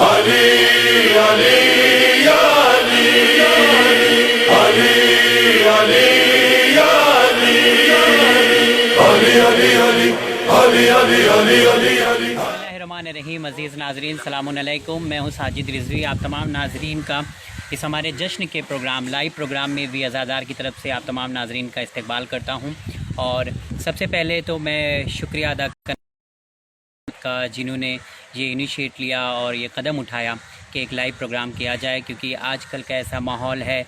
علی علی یا علی علی علی یا علی علی علی علی علی علی علی علی الرحمن الرحیم۔ عزیز ناظرین السلام علیکم، میں ہوں ساجد رضوی۔ آپ تمام ناظرین کا اس ہمارے جشن کے پروگرام لائیو پروگرام میں وی ازادار کی طرف سے آپ تمام ناظرین کا استقبال کرتا ہوں۔ اور سب سے پہلے تو میں شکریہ ادا کا جنہوں نے یہ انیشیٹ لیا اور یہ قدم اٹھایا کہ ایک لائیو پروگرام کیا جائے، کیونکہ آج کل کا ایسا ماحول ہے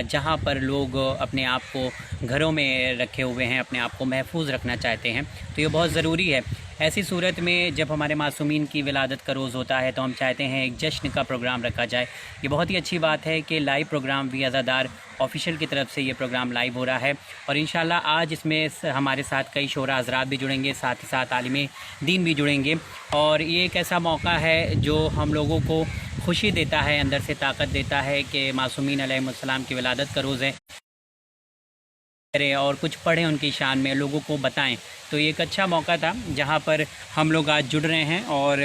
جہاں پر لوگ اپنے آپ کو گھروں میں رکھے ہوئے ہیں، اپنے آپ کو محفوظ رکھنا چاہتے ہیں، تو یہ بہت ضروری ہے۔ ایسی صورت میں جب ہمارے معصومین کی ولادت کا روز ہوتا ہے تو ہم چاہتے ہیں ایک جشن کا پروگرام رکھا جائے۔ یہ بہت ہی اچھی بات ہے کہ لائیو پروگرام وی ازادار آفیشیل کی طرف سے یہ پروگرام لائیو ہو رہا ہے، اور انشاءاللہ آج اس میں ہمارے ساتھ کئی شعراء حضرات بھی جڑیں گے، ساتھ ہی ساتھ عالم دین بھی جڑیں گے، اور یہ ایک ایسا موقع ہے جو ہم لوگوں کو خوشی دیتا ہے، اندر سے طاقت دیتا ہے کہ معصومین علیہ السلام کی ولادت کا روز ہے اور کچھ پڑھیں ان کی شان میں، لوگوں کو بتائیں۔ تو یہ ایک اچھا موقع تھا جہاں پر ہم لوگ آج جڑ رہے ہیں، اور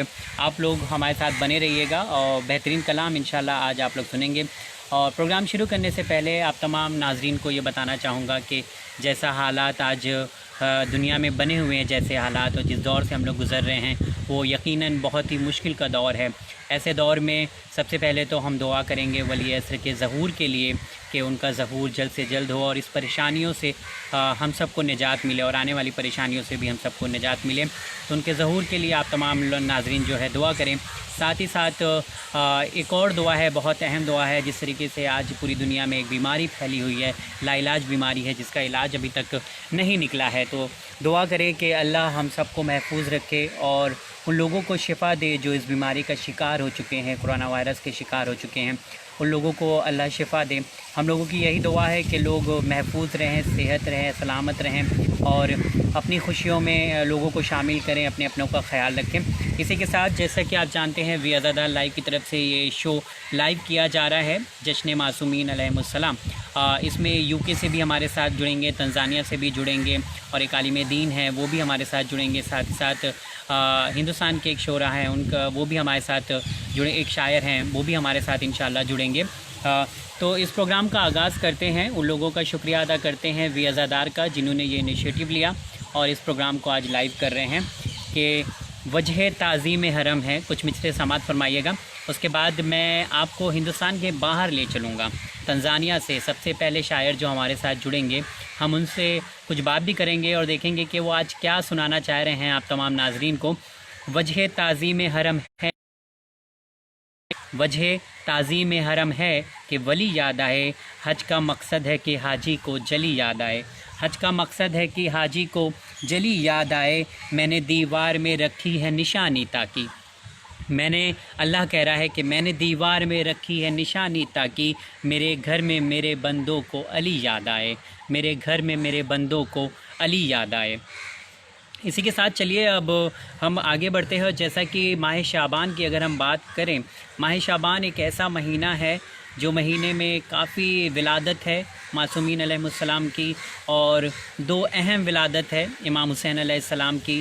آپ لوگ ہمارے ساتھ بنے رہیے گا اور بہترین کلام انشاءاللہ آج آپ لوگ سنیں گے۔ اور پروگرام شروع کرنے سے پہلے آپ تمام ناظرین کو یہ بتانا چاہوں گا کہ جیسا حالات آج دنیا میں بنے ہوئے ہیں، جیسے حالات اور جس دور سے ہم لوگ گزر رہے ہیں وہ یقیناً بہت ہی مشکل کا دور ہے۔ ایسے دور میں سب سے پہلے تو ہم دعا کریں گے ولی عصر کے ظہور کے لیے کہ ان کا ظہور جلد سے جلد ہو، اور اس پریشانیوں سے ہم سب کو نجات ملے، اور آنے والی پریشانیوں سے بھی ہم سب کو نجات ملے۔ تو ان کے ظہور کے لیے آپ تمام ناظرین جو ہے دعا کریں۔ ساتھ ہی ساتھ ایک اور دعا ہے، بہت اہم دعا ہے۔ جس طریقے سے آج پوری دنیا میں ایک بیماری پھیلی ہوئی ہے، لا علاج بیماری ہے جس کا علاج ابھی تک نہیں نکلا ہے، تو دعا کریں کہ اللہ ہم سب کو محفوظ رکھے اور ان لوگوں کو شفا دے جو اس بیماری کا شکار ہو چکے ہیں، کرونا وائرس کے شکار ہو چکے ہیں، ان لوگوں کو اللہ شفا دے۔ ہم لوگوں کی یہی دعا ہے کہ لوگ محفوظ رہیں، صحت رہیں، سلامت رہیں، اور اپنی خوشیوں میں لوگوں کو شامل کریں، اپنے اپنوں کا خیال رکھیں۔ اسی کے ساتھ جیسا کہ آپ جانتے ہیں وی ازادار لائیو کی طرف سے یہ شو لائیو کیا جا رہا ہے، جشن معصومین علیہ السلام۔ اس میں یو کے سے بھی ہمارے ساتھ جڑیں گے، تنزانیہ سے بھی جڑیں گے، اور ایک عالم دین ہے وہ بھی ہمارے ساتھ جڑیں گے، ساتھ ہی ساتھ ہندوستان کے ایک شعراء ہیں ان کا وہ بھی ہمارے ساتھ جڑے، ایک شاعر ہیں وہ بھی ہمارے ساتھ انشاءاللہ جڑیں گے۔ تو اس پروگرام کا آغاز کرتے ہیں، ان لوگوں کا شکریہ ادا کرتے ہیں وی ازادار کا جنہوں نے یہ انیشیٹو لیا اور اس پروگرام کو آج لائیو کر رہے ہیں کہ وجہ تعظیم حرم ہے۔ کچھ مصرعے سماعت فرمائیے گا، اس کے بعد میں آپ کو ہندوستان کے باہر لے چلوں گا، تنزانیہ سے سب سے پہلے شاعر جو ہمارے ساتھ جڑیں گے، ہم ان سے کچھ بات بھی کریں گے اور دیکھیں گے کہ وہ آج کیا سنانا چاہ رہے ہیں آپ تمام ناظرین کو۔ وجہ تعظیم حرم ہے، وجہ تعظیم حرم ہے کہ ولی یاد آئے، حج کا مقصد ہے کہ حاجی کو جلی یاد آئے، حج کا مقصد ہے کہ حاجی کو جلی یاد آئے، میں نے دیوار میں رکھی ہے نشانی تاکہ، میں نے، اللہ کہہ رہا ہے کہ میں نے دیوار میں رکھی ہے نشانی تاکہ میرے گھر میں میرے بندوں کو علی یاد آئے، میرے گھر میں میرے بندوں کو علی یاد آئے۔ اسی کے ساتھ چلیے اب ہم آگے بڑھتے ہیں۔ جیسا کہ ماہ شعبان کی اگر ہم بات کریں، ماہ شعبان ایک ایسا مہینہ ہے جو مہینے میں کافی ولادت ہے معصومین علیہ السلام کی، اور دو اہم ولادت ہے امام حسین علیہ السلام کی۔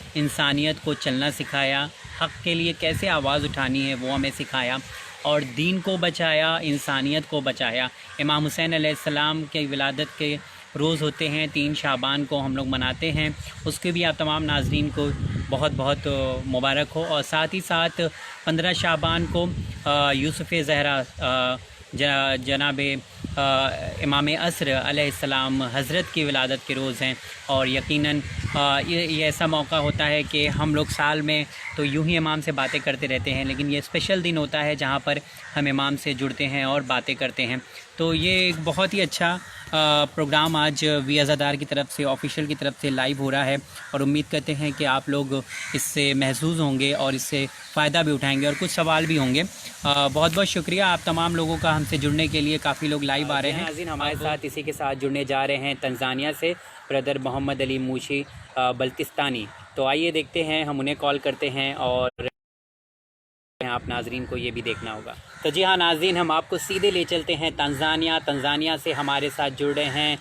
انسانیت کو چلنا سکھایا، حق کے لیے کیسے آواز اٹھانی ہے وہ ہمیں سکھایا، اور دین کو بچایا، انسانیت کو بچایا۔ امام حسین علیہ السلام کے ولادت کے روز ہوتے ہیں 3 شعبان کو ہم لوگ مناتے ہیں، اس کے بھی آپ تمام ناظرین کو بہت بہت مبارک ہو۔ اور ساتھ ہی ساتھ 15 شعبان کو یوسف زہرا جناب امام عصر علیہ السلام حضرت کی ولادت کے روز ہیں، اور یقیناً یہ ایسا موقع ہوتا ہے کہ ہم لوگ سال میں تو یوں ہی امام سے باتیں کرتے رہتے ہیں، لیکن یہ اسپیشل دن ہوتا ہے جہاں پر ہم امام سے جڑتے ہیں اور باتیں کرتے ہیں۔ تو یہ ایک بہت ہی اچھا پروگرام آج وی ازادار کی طرف سے، آفیشیل کی طرف سے لائیو ہو رہا ہے، اور امید کرتے ہیں کہ آپ لوگ اس سے محظوظ ہوں گے اور اس سے فائدہ بھی اٹھائیں گے، اور کچھ سوال بھی ہوں گے۔ بہت بہت شکریہ آپ تمام لوگوں کا ہم سے جڑنے کے لیے، کافی لوگ لائیو آ رہے ہیں۔ ناظرین ہمارے ساتھ اسی کے ساتھ جڑنے جا رہے ہیں تنزانیہ سے بردر محمد علی موشی بلتستانی، تو آئیے دیکھتے ہیں، ہم انہیں کال کرتے ہیں اور آپ ناظرین کو یہ بھی دیکھنا ہوگا. تو جی ہاں ناظرین، ہم آپ کو سیدھے لے چلتے ہیں تنزانیہ سے ہمارے ساتھ جڑ رہے ہیں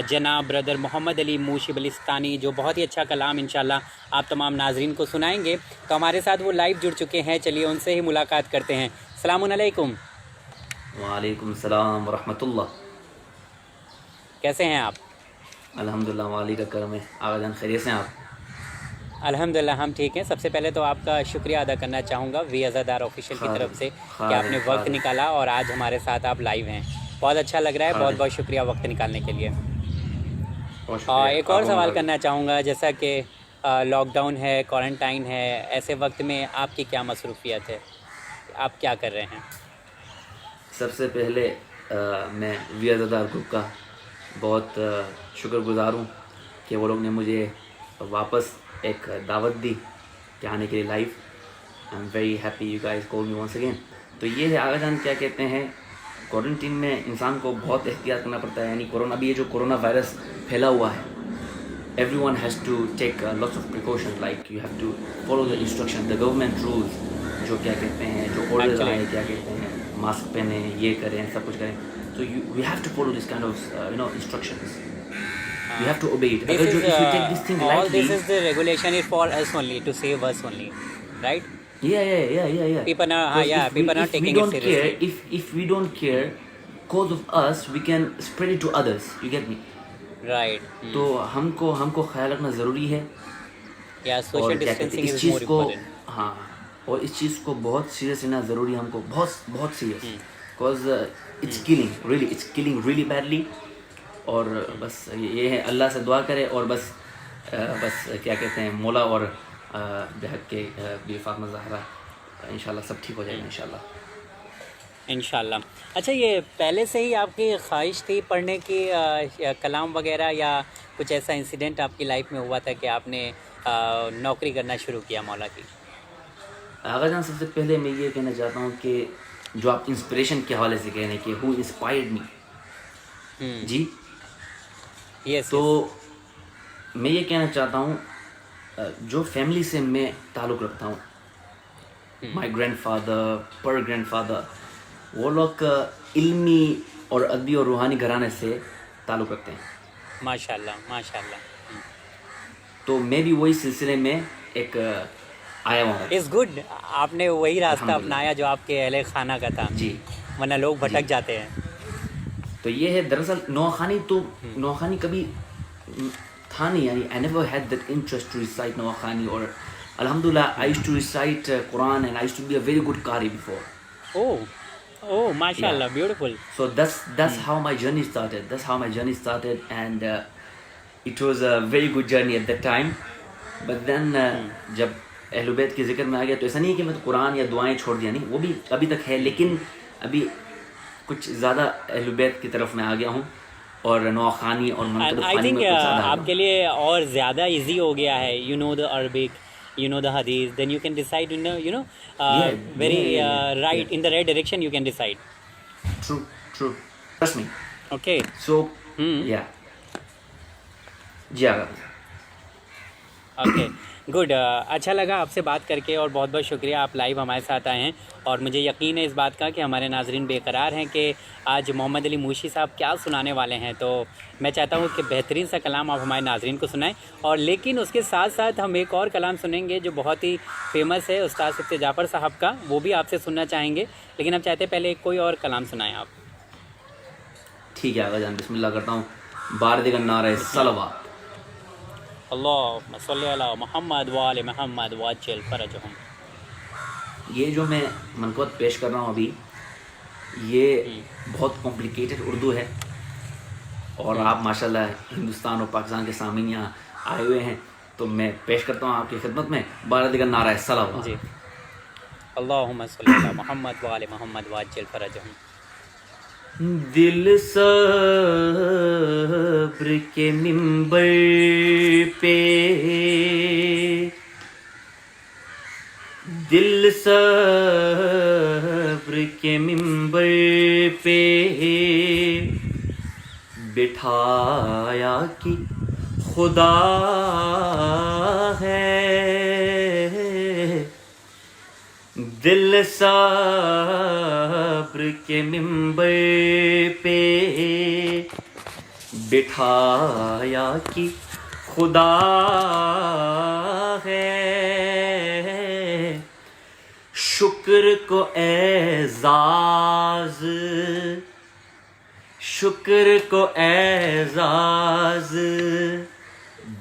جناب بردر محمد علی موشی بلستانی، جو بہت ہی اچھا کلام انشاءاللہ آپ تمام ناظرین کو سنائیں گے. تو ہمارے ساتھ وہ لائیو جڑ چکے ہیں، چلیے ان سے ہی ملاقات کرتے ہیں. السلام علیکم. وعلیکم السلام ورحمۃ اللہ. کیسے ہیں آپ؟ الحمدللہ والی کا کرم ہے. آغا جان خیریت سے ہیں آپ؟ الحمدللہ ہم ٹھیک ہیں. سب سے پہلے تو آپ کا شکریہ ادا کرنا چاہوں گا وی عزادار آفیشیل کی طرف سے کہ آپ نے وقت نکالا اور آج ہمارے ساتھ آپ لائیو ہیں. بہت اچھا لگ رہا ہے. بہت بہت شکریہ وقت نکالنے کے لیے. اور ایک اور سوال کرنا چاہوں گا، جیسا کہ لاک ڈاؤن ہے، کوارنٹائن ہے، ایسے وقت میں آپ کی کیا مصروفیت ہے؟ آپ کیا کر رہے ہیں؟ سب سے پہلے میں وی عزادار گروپ کا بہت شکر گزار ہوں کہ وہ لوگ نے مجھے واپس ایک دعوت دی کہ آنے کے لیے live. I'm very happy you guys call me once again. تو یہ ہے آغا جان، کیا کہتے ہیں، کوارنٹین میں انسان کو بہت احتیاط کرنا پڑتا ہے. یعنی کورونا، ابھی یہ جو کورونا وائرس پھیلا ہوا ہے، everyone has to take lots of precaution, like you have to follow the instruction, the government rules, جو کیا کہتے ہیں، جو آرڈرز آئے، کیا کہتے ہیں، ماسک پہنیں، یہ کریں، سب کچھ کریں. تو we have to follow this kind of instructions. We have to obey it. This اگر is جو if we take this thing all lightly, this is the regulation is for us only, to save us only, right? yeah. People are Because people are if we taking it don't seriously. care, if we don't care, cause of us, we can spread it to others. You get me? Right. تو ہم کو خیال رکھنا ضروری ہے. Yeah, اور social کیا کہتے distancing ہیں، اس is چیز more کو، important. ہاں، اور اس چیز کو بہت سیریس لینا ضروری ہے ہم کو، بہت serious. Cause it's killing really badly. اور بس یہ ہے، اللہ سے دعا کرے، اور بس کیا کہتے ہیں، مولا اور بحق کے بی فاطمہ زہرا، انشاءاللہ سب ٹھیک ہو جائے گا انشاءاللہ. انشاءاللہ. اچھا، یہ پہلے سے ہی آپ کی خواہش تھی پڑھنے کی کلام وغیرہ، یا کچھ ایسا انسیڈنٹ آپ کی لائف میں ہوا تھا کہ آپ نے نوکری کرنا شروع کیا مولا کی؟ آغا جان، سب سے پہلے میں یہ کہنا چاہتا ہوں کہ جو آپ انسپریشن کے حوالے سے کہہ رہے ہیں کہ ہو انسپائرڈ می، جی، یس. تو میں یہ کہنا چاہتا ہوں، جو فیملی سے میں تعلق رکھتا ہوں، مائی گرینڈ فادر، پر گرینڈ فادر، وہ لوگ علمی اور ادبی اور روحانی گھرانے سے تعلق رکھتے ہیں. ماشاء اللہ. تو میں بھی وہی سلسلے میں ایک آیا ہوں. اٹس گڈ، آپ نے وہی راستہ اپنایا جو آپ کے اہل خانہ کا تھا. جی، ورنہ لوگ بھٹک جاتے ہیں. تو یہ ہے دراصل نوخانی کبھی تھا نہیں. یعنی I never had that interest to recite نوخانی، اور الحمدللہ I used to recite Quran and I used to be a very good qari before. Oh, mashallah, beautiful. So that's how my journey started. And it was a very good journey at that time. But then جب اہل بیت کے ذکر میں آ گیا تو ایسا نہیں ہے کہ میں تو قرآن یا دعائیں چھوڑ دیا، نہیں، وہ بھی ابھی تک ہے، لیکن ابھی کچھ زیادہ اہل بیت کی طرف میں آ گیا ہوں، اور نوخانی اور منقرب خوانی میں کچھ زیادہ آپ کے لیے اور زیادہ ایزی ہو گیا ہے. You know the Arabic, you know the hadith, then you can decide, right, in the right direction you can decide. True, trust me. Okay, so yeah, جی آگا. Okay, good. اچھا لگا آپ سے بات کر کے، اور بہت بہت شکریہ، آپ لائیو ہمارے ساتھ آئے ہیں. اور مجھے یقین ہے اس بات کا کہ ہمارے ناظرین بے قرار ہیں کہ آج محمد علی موشی صاحب کیا سنانے والے ہیں. تو میں چاہتا ہوں کہ بہترین سا کلام آپ ہمارے ناظرین کو سنائیں. اور لیکن اس کے ساتھ ساتھ ہم ایک اور کلام سنیں گے جو بہت ہی فیمس ہے، استاد صفت جعفر صاحب کا، وہ بھی آپ سے سننا چاہیں گے. لیکن ہم چاہتے ہیں پہلے کوئی اور کلام سنائیں آپ. ٹھیک ہے آغا جان، بسم اللہ کرتا ہوں. باردگان نعرہ صلوات. اللہم صلی علی محمد وآل محمد وعجل فرجہم. یہ جو میں منقبت پیش کر رہا ہوں ابھی، یہ بہت کمپلیکیٹڈ اردو ہے، اور آپ ماشاءاللہ ہندوستان اور پاکستان کے سامعین یہاں آئے ہوئے ہیں، تو میں پیش کرتا ہوں آپ کی خدمت میں باردگان نعرہ صلوات. جی. اللہم صلی علی محمد وآل محمد وعجل فرجہم. دل صبر کے منبر پہ، دل صبر کے منبر پہ بٹھایا کہ خدا ہے، دل صبر کے ممبر پہ بٹھایا کہ خدا ہے، شکر کو اعزاز، شکر کو اعزاز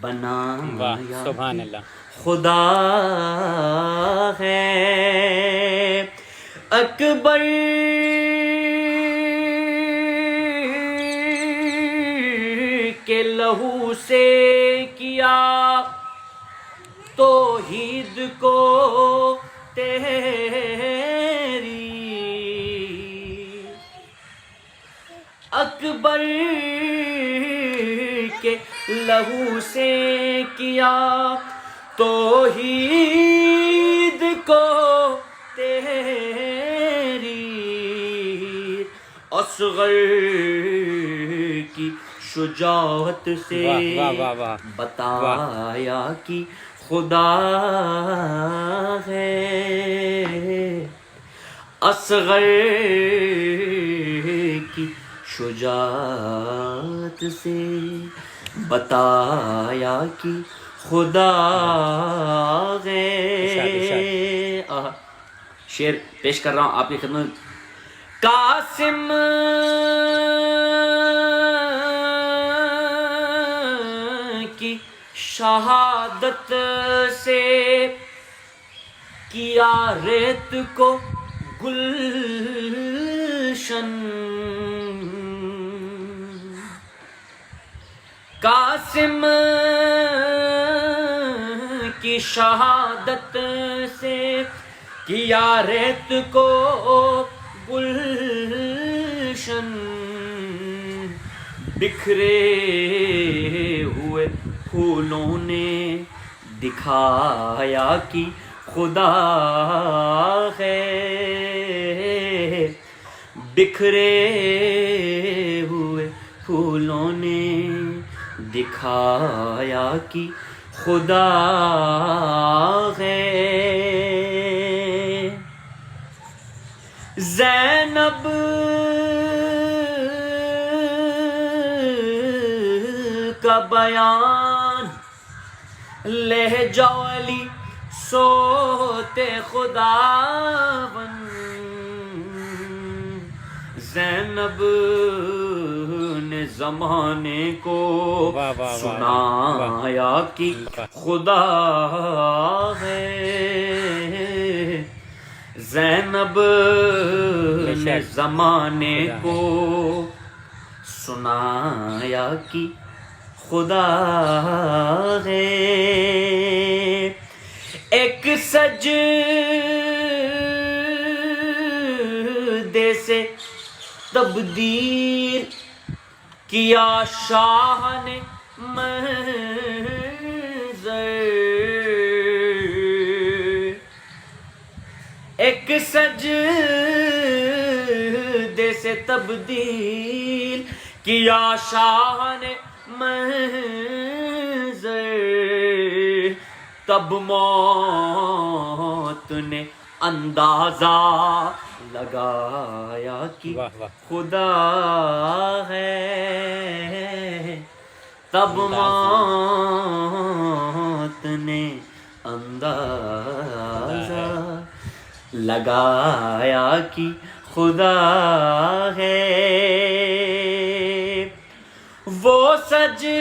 بنایا سبحان اللہ. خدا ہے. اکبر کے لہو سے کیا توحید کو تیری، اکبر کے لہو سے کیا توحید کو تیری، اصغر کی شجاعت سے بتایا کہ خدا ہے، اصغر کی شجاعت سے بتایا کہ خدا ہے. شعر پیش کر رہا ہوں آپ کی خدمت. قاسم کی شہادت سے کیا ریت کو گلشن، قاسم کی شہادت سے کیا ریت کو گلشن، بکھرے ہوئے پھولوں نے دکھایا کہ خدا ہے، بکھرے ہوئے پھولوں نے دکھایا کہ خدا ہے. زینب کا بیان لہجہ علی سوتے خداوند، زینب نے زمانے کو سنایا کہ خدا ہے، زینب نے زمانے کو سنایا کہ خدا ہے. ایک سجدے سے تبدیل کیا شاہ نے منظر، ایک سجدے سے تبدیل کیا شاہ نے منظر، تب موت نے اندازہ لگایا کہ خدا ہے، تب موت نے اندازہ لگایا کہ خدا ہے. وہ سجدہ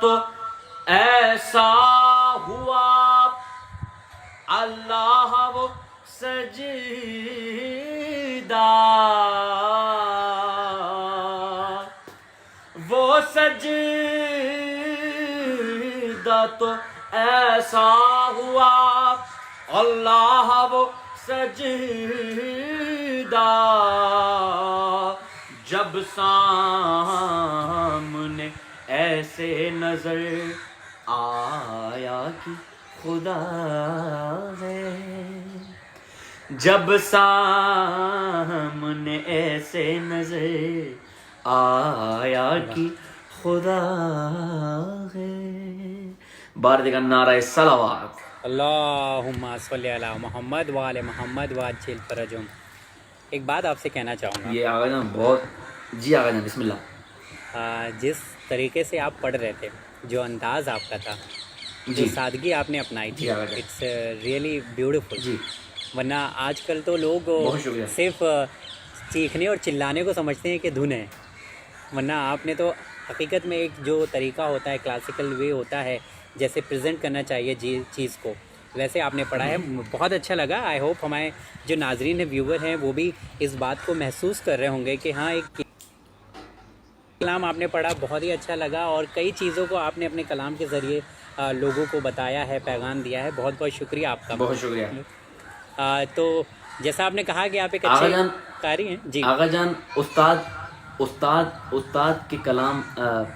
تو ایسا ہوا اللہ وہ سجدہ، وہ سجدہ تو ایسا ہوا اللہ وہ سجدہ، جب سامنے ایسے نظر آیا کہ خدا ہے، جب سامنے ایسے نظر آیا کہ خدا ہے. بار دیگر نعرہ صلوات. اللہم صلی علی محمد وآل محمد وعجل فرجہم. ایک بات آپ سے کہنا چاہوں گا. یہ آقا جان بہت جی آقا جان بسم اللہ. جس طریقے سے آپ پڑھ رہے تھے، جو انداز آپ کا تھا، جو جی سادگی آپ نے اپنائی تھی، جی آقا جان. It's really beautiful. جی ورنہ آج کل تو لوگ بہت شکریہ. صرف چیخنے اور چلانے کو سمجھتے ہیں کہ دھن ہے، ورنہ آپ نے تو حقیقت میں ایک جو طریقہ ہوتا ہے، کلاسیکل وے ہوتا ہے، جیسے پریزنٹ کرنا چاہیے چیز کو، ویسے آپ نے پڑھا ہے. بہت اچھا لگا. آئی ہوپ ہمارے جو ناظرین ہیں، ویور ہیں، وہ بھی اس بات کو محسوس کر رہے ہوں گے کہ ہاں ایک کلام آپ نے پڑھا، بہت ہی اچھا لگا، اور کئی چیزوں کو آپ نے اپنے کلام کے ذریعے لوگوں کو بتایا ہے، پیغام دیا ہے. بہت بہت شکریہ آپ کا. بہت شکریہ. تو جیسا آپ نے کہا کہ آپ ایک آقا اچھے جان قاری ہیں. جی آقا جان استاد کے کلام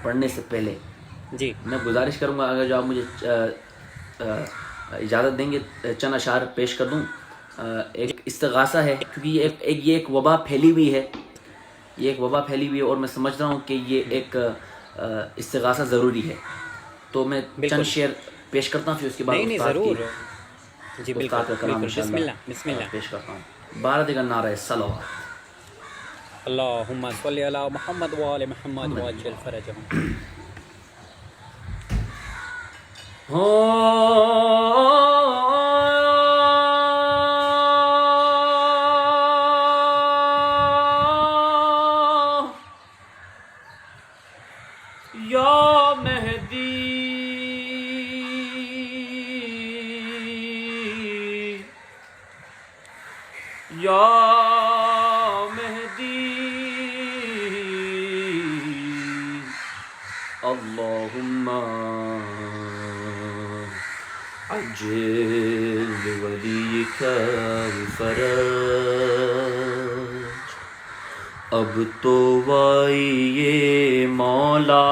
پڑھنے سے پہلے جی میں گزارش کروں گا اگر جو آپ مجھے اجازت دیں گے چند اشعار پیش کر دوں. ایک استغاثہ ہے، کیونکہ یہ ایک وبا پھیلی ہوئی ہے. یہ ایک وبا پھیلی ہوئی ہے اور میں سمجھ رہا ہوں کہ یہ ایک استغاثہ ضروری ہے. تو میں چند شعر پیش کرتا ہوں، پھر اس کے بعد نہیں استاد ضرور. جی استاد کا کلام بالکل. بسم اللہ بسم انشاءاللہ اللہ. پیش کرتا ہوں. بارہ دیگر نعرہ صلوات. اللہم صلی علی محمد وآل محمد وعجل فرجہم. یا مہدی یا مہدی اللہم عجل ولیک الفرج. اب تو وائیے مولا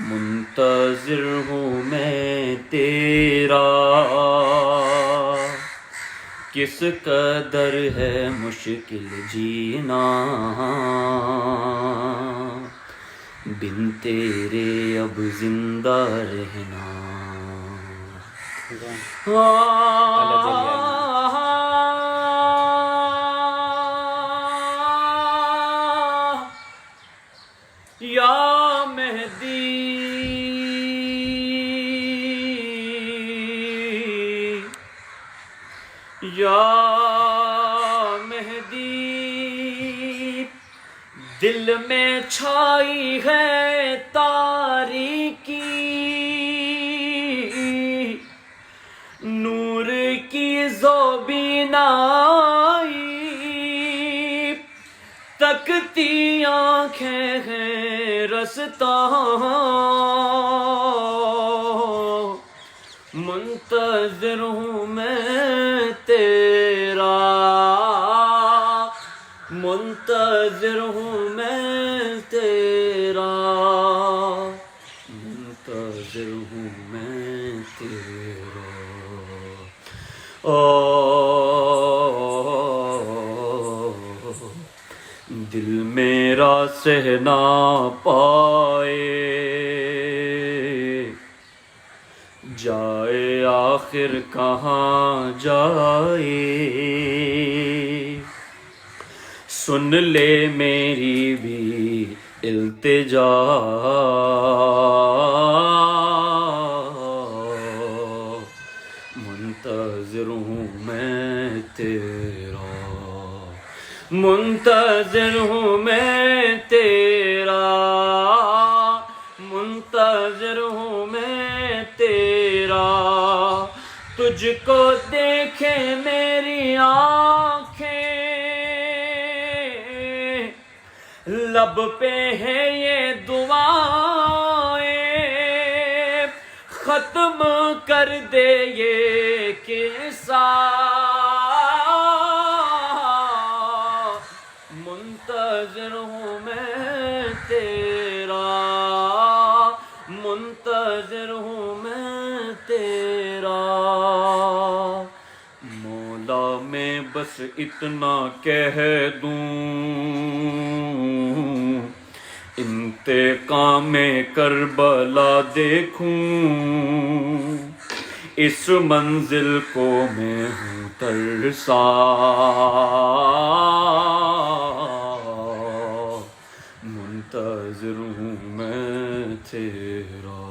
منتظر ہوں میں تیرا. کس قدر ہے مشکل جینا بن تیرے اب زندہ رہنا. یا مہدی یا مہدی دل میں چھائی ہے تاریکی نور کی زوبینائی تکتی آنکھیں ہیں رستا منتظر ہوں میں تیرا منتظر ہوں میں تیرا منتظر ہوں میں تیرا. دل میرا سہ نہ پائے جائے آخر کہاں جائے. سن لے میری بھی التجا منتظر ہوں میں تیرا منتظر ہوں میں تیرا منتظر ہوں میں تیرا. تجھ کو دیکھے میری آنکھیں لب پہ ہے یہ دعائیں ختم کر دے یہ قصہ منتظر ہوں میں تیرا منتظر ہوں میں تیرا. مولا میں بس اتنا کہہ دوں ان انتقام کربلا دیکھوں، اس منزل کو میں ہوں ترسا، منتظر ہوں میں تیرا،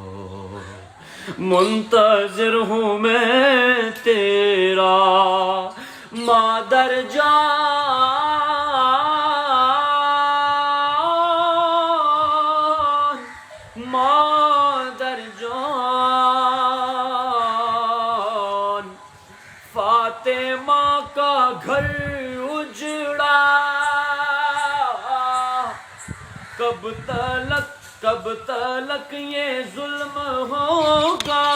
منتظر ہوں میں تیرا، مادر جان، مادر جان، فاطمہ کا گھر اجڑا، کب تلک یہ ظلم ہوگا،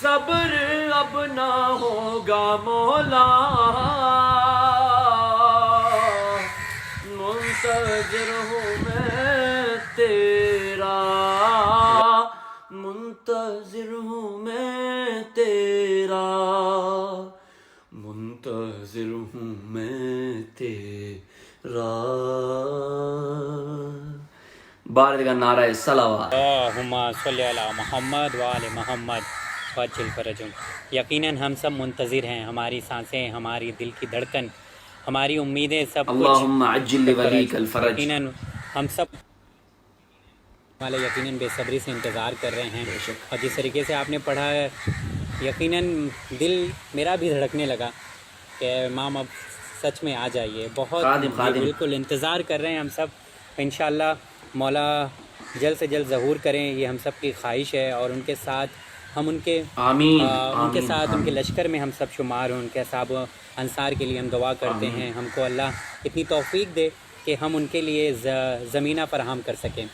صبر اب نہ ہوگا مولا، منتظر ہوں میں تیرا، منتظر ہوں میں تیرا، منتظر ہوں میں تیرا۔ بارد کا نعرہ صلوات۔ اللہم صلی علی محمد وآل محمد وعجل فرجہم۔ یقیناً ہم سب منتظر ہیں، ہماری سانسیں، ہماری دل کی دھڑکن، ہماری امیدیں سب اللہم عجل لولیک الفرج۔ یقیناً ہم سب والے یقیناً بے صبری سے انتظار کر رہے ہیں، اور جس طریقے سے آپ نے پڑھا ہے یقیناً دل میرا بھی دھڑکنے لگا کہ امام اب سچ میں آ جائیے، بہت بالکل انتظار کر رہے ہیں ہم سب، انشاءاللہ مولا جلد سے جلد ظہور کریں، یہ ہم سب کی خواہش ہے، اور ان کے ساتھ ہم ان کے ساتھ ان کے لشکر میں ہم سب شمار ہوں، ان کے اصحاب و انصار کے لیے ہم دعا کرتے ہیں، ہم کو اللہ اتنی توفیق دے کہ ہم ان کے لیے زمینہ فراہم کر سکیں۔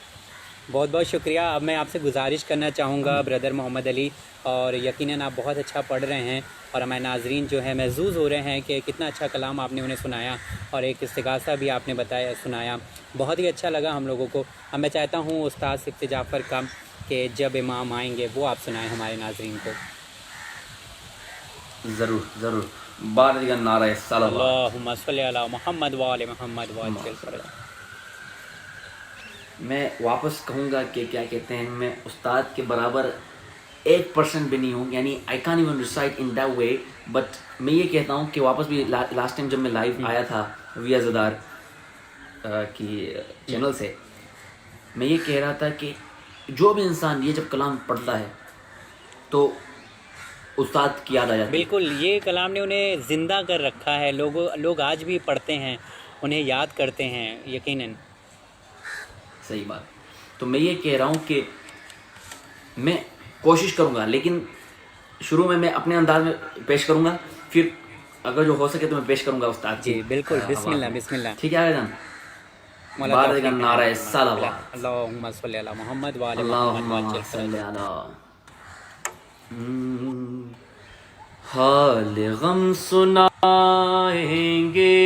بہت بہت شکریہ۔ اب میں آپ سے گزارش کرنا چاہوں گا برادر محمد علی، اور یقیناً آپ بہت اچھا پڑھ رہے ہیں، اور ہمارے ناظرین جو ہے محظوظ ہو رہے ہیں کہ کتنا اچھا کلام آپ نے انہیں سنایا، اور ایک استغاثہ بھی آپ نے سنایا، بہت ہی اچھا لگا ہم لوگوں کو۔ اب میں چاہتا ہوں استاد صفت جعفر کا کہ جب امام آئیں گے وہ آپ سنائیں ہمارے ناظرین کو۔ ضرور ضرور۔ بارد کا نعرہ صلوات۔ اللہم صلی علی محمد وآل محمد وعجل فرجہم۔ میں واپس کہوں گا کہ کیا کہتے ہیں، میں استاد کے برابر 1% بھی نہیں ہوں، یعنی I can't even recite in that way، but میں یہ کہتا ہوں کہ واپس بھی لاسٹ ٹائم جب میں لائیو آیا تھا ویا زدار کی چینل سے، میں یہ کہہ رہا تھا کہ جو بھی انسان یہ جب کلام پڑھتا ہے تو استاد کی یاد آ جاتی ہے۔ بالکل، یہ کلام نے انہیں زندہ کر رکھا ہے، لوگ آج بھی پڑھتے ہیں، انہیں یاد کرتے ہیں یقیناً۔ صحیح بات۔ تو میں یہ کہہ رہا ہوں کہ میں کوشش کروں گا، لیکن شروع میں اپنے انداز میں پیش کروں گا، پھر اگر جو ہو سکے تو میں پیش کروں گا استاد کی۔ جی بالکل، بسم اللہ بسم اللہ۔ ٹھیک ہے آگے جان۔ بارد کا نعرہ صلوات۔ اللہم صلی علی محمد وآل محمد اللہم وعجل صلی فرجہم۔ علی۔ حال غم سنائیں گے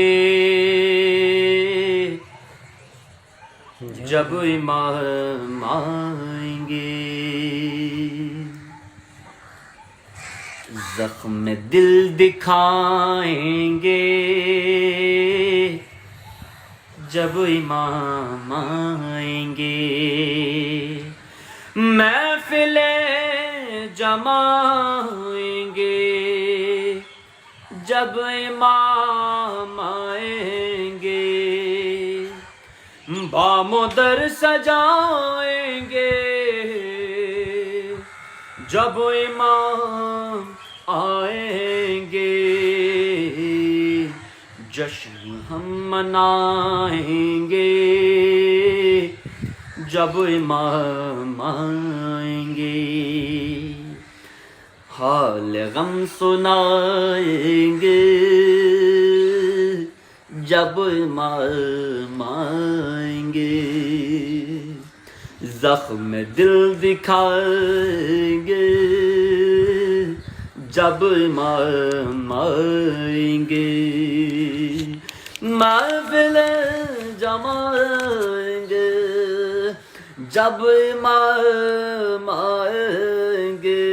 جب امام آئیں گے، زخم دل دکھائیں گے جب امام آئیں گے، محفلیں جمائیں گے جب امام آئیں گے، بام و در سجائیں گے جب امام آئیں گے، جشن ہم منائیں گے جب امام آئیں گے، حال غم سنائیں گے جب امام آئیں گے، زخم دل دکھائیں گے جب امام آئیں گے، محفل جمائیں گے جب امام آئیں گے،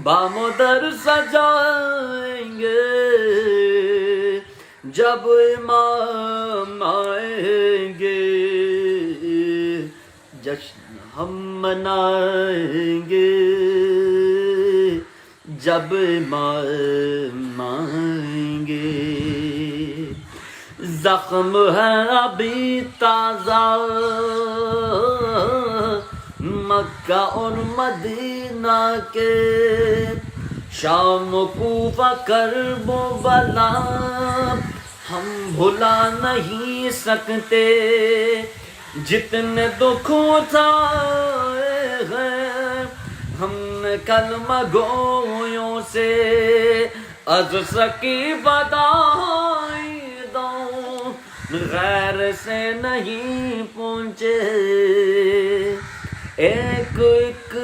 بام و در سجائیں گے جب امام آئیں گے جشن ہم منائیں گے، جب امام آئیں گے، زخم ہے ابھی تازہ مکہ اور مدینہ کے، شام کوفہ کرب و بلا ہم بھلا نہیں سکتے، جتنے دکھ اٹھائے ہیں ہم نے کلمہ گویوں سے، از سکی بدائی دوں غیر سے نہیں پہنچے، ایک ایک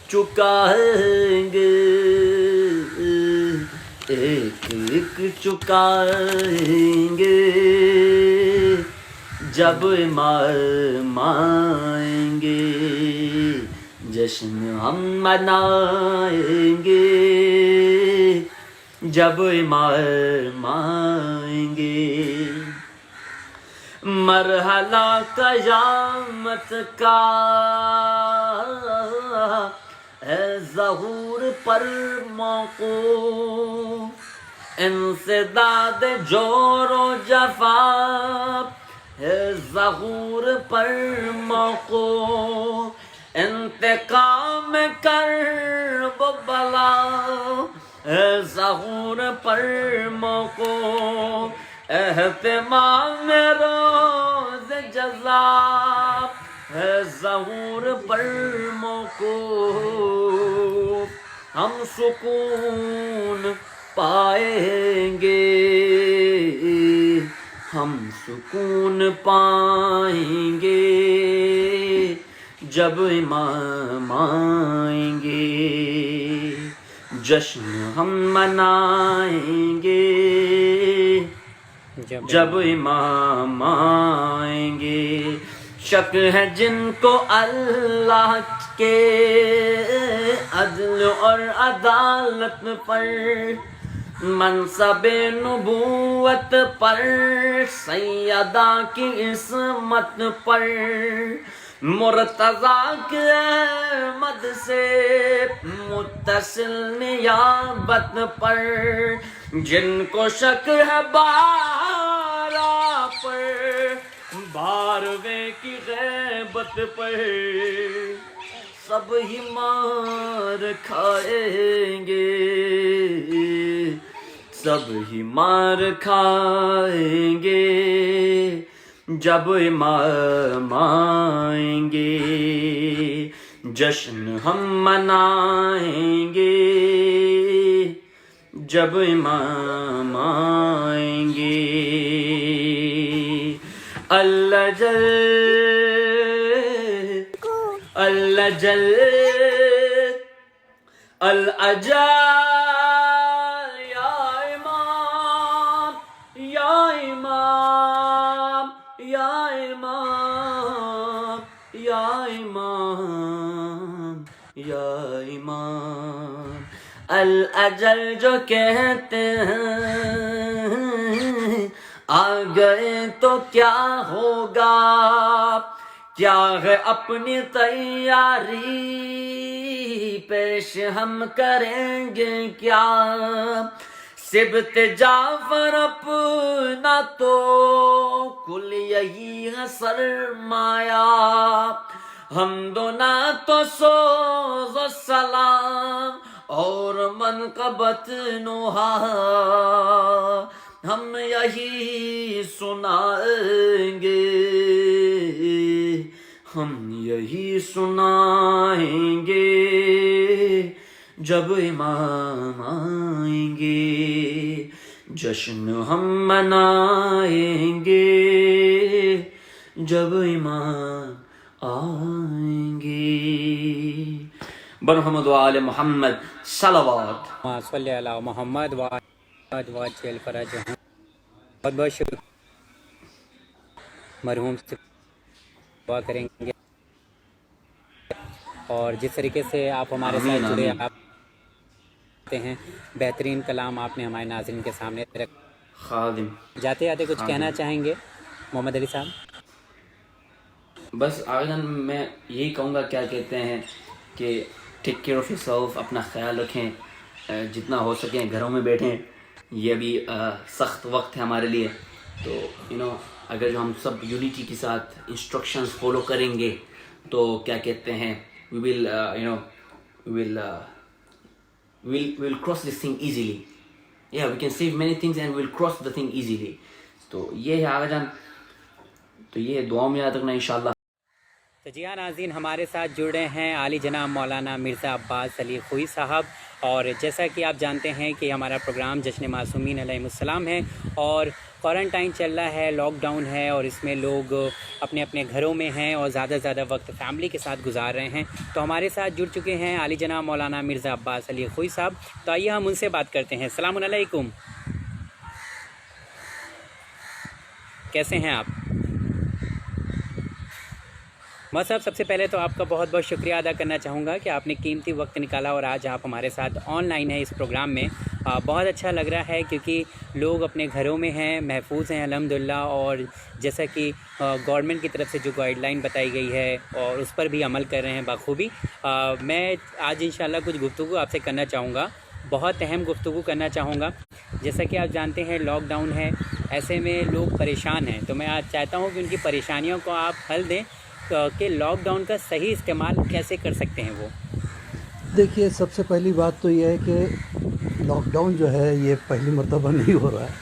چکائیں گے، ایک ایک چکائیں گے، جب امام آئیں گے جشن ہم منائیں گے، جب امام آئیں گے، مرحلہ قیامت کا ہے ظہور پر موقوف، انسداد جور و جفا ہے ظہور پر موقوف، انتقام کرب و بلا ہے ظہور پر موقوف، اہتمام روز جزا ہے ظہور پر موقوف، ہم سکون پائیں گے، ہم سکون پائیں گے، جب امام آئیں گے، جشن ہم منائیں گے، جب امام آئیں گے، شک ہے جن کو اللہ کے عدل اور عدالت پر، منصب نبوت پر، سیدہ کی عصمت پر، مرتضیٰ کے احمد سے متصل نیابت پر، جن کو شک ہے بارہ پر، بارہویں کی غیبت پر، سب ہی مار کھائیں گے، سب ہی مار کھائیں گے، جب امام آئیں گے، جشن ہم منائیں گے، جب امام آئیں گے، اللہ جل اللہ جل الاجل یا امام یا امام یا امام یا امام یا امام، الاجل جو کہتے ہیں آ گئے تو کیا ہوگا، کیا ہے اپنی تیاری پیش ہم کریں گے کیا، سبت جعفر اپنا تو کل یہی ہے سرمایہ، حمد و نعت و سوز و سلام اور منقبت نوحہ، ہم یہی سنائیں گے، ہم یہی سنائیں گے، جب امام آئیں گے، جشن ہم منائیں گے، جب امام آئیں گے، برحمد و آل محمد صلوات، صلی اللہ محمد وعجل فرجہ، بہت بہت شکریہ، مرحوم سے دعا کریں گے، اور جس طریقے سے آپ ہمارے ساتھ جڑے آپ ہیں، بہترین کلام آپ نے ہمارے ناظرین کے سامنے رکھ خادم. جاتے جاتے کچھ کہنا چاہیں گے محمد علی صاحب؟ بس آگے جان میں یہی کہوں گا کیا کہتے ہیں کہ take care of your self, اپنا خیال رکھیں، جتنا ہو سکیں گھروں میں بیٹھیں. یہ بھی سخت وقت ہے ہمارے لیے، تو اگر جو ہم سب یونیٹی کے ساتھ انسٹرکشنز فالو کریں گے تو کیا کہتے ہیں we'll cross this thing easily. Yeah, we can save many things and we'll cross the thing easily. تو یہ ہے آگے جان، تو یہ دعاؤں میں یاد رکھنا انشاءاللہ. تو جی ہاں ناظرین، ہمارے ساتھ جڑ رہے ہیں عالی جناب مولانا مرزا عباس علی خوئی صاحب. اور جیسا کہ آپ جانتے ہیں کہ ہمارا پروگرام جشن معصومین علیہ السلام ہے، اور کوارنٹائن چل رہا ہے، لاک ڈاؤن ہے، اور اس میں لوگ اپنے اپنے گھروں میں ہیں اور زیادہ زیادہ وقت فیملی کے ساتھ گزار رہے ہیں. تو ہمارے ساتھ جڑ چکے ہیں عالی جناب مولانا مرزا عباس علی خوئی صاحب. تو آئیے ہم ان سے بات کرتے ہیں. السلام علیکم، کیسے ہیں آپ؟ مولانا صاحب، سب سے پہلے تو آپ کا بہت بہت شکریہ ادا کرنا چاہوں گا کہ آپ نے قیمتی وقت نکالا اور آج آپ ہمارے ساتھ آن لائن ہیں اس پروگرام میں. بہت اچھا لگ رہا ہے کیونکہ لوگ اپنے گھروں میں ہیں، محفوظ ہیں الحمدللہ، اور جیسا کہ گورنمنٹ کی طرف سے جو گائیڈ لائن بتائی گئی ہے اور اس پر بھی عمل کر رہے ہیں بخوبی. میں آج انشاءاللہ کچھ گفتگو آپ سے کرنا چاہوں گا، بہت اہم گفتگو کرنا چاہوں گا. جیسا کہ آپ جانتے ہیں لاک ڈاؤن ہے، ایسے میں لوگ پریشان ہیں، تو میں آج چاہتا ہوں کہ ان کی پریشانیوں کو آپ حل دیں کہ لاک ڈاؤن کا صحیح استعمال کیسے کر سکتے ہیں وہ. دیکھیے، سب سے پہلی بات تو یہ ہے کہ لاک ڈاؤن جو ہے یہ پہلی مرتبہ نہیں ہو رہا ہے.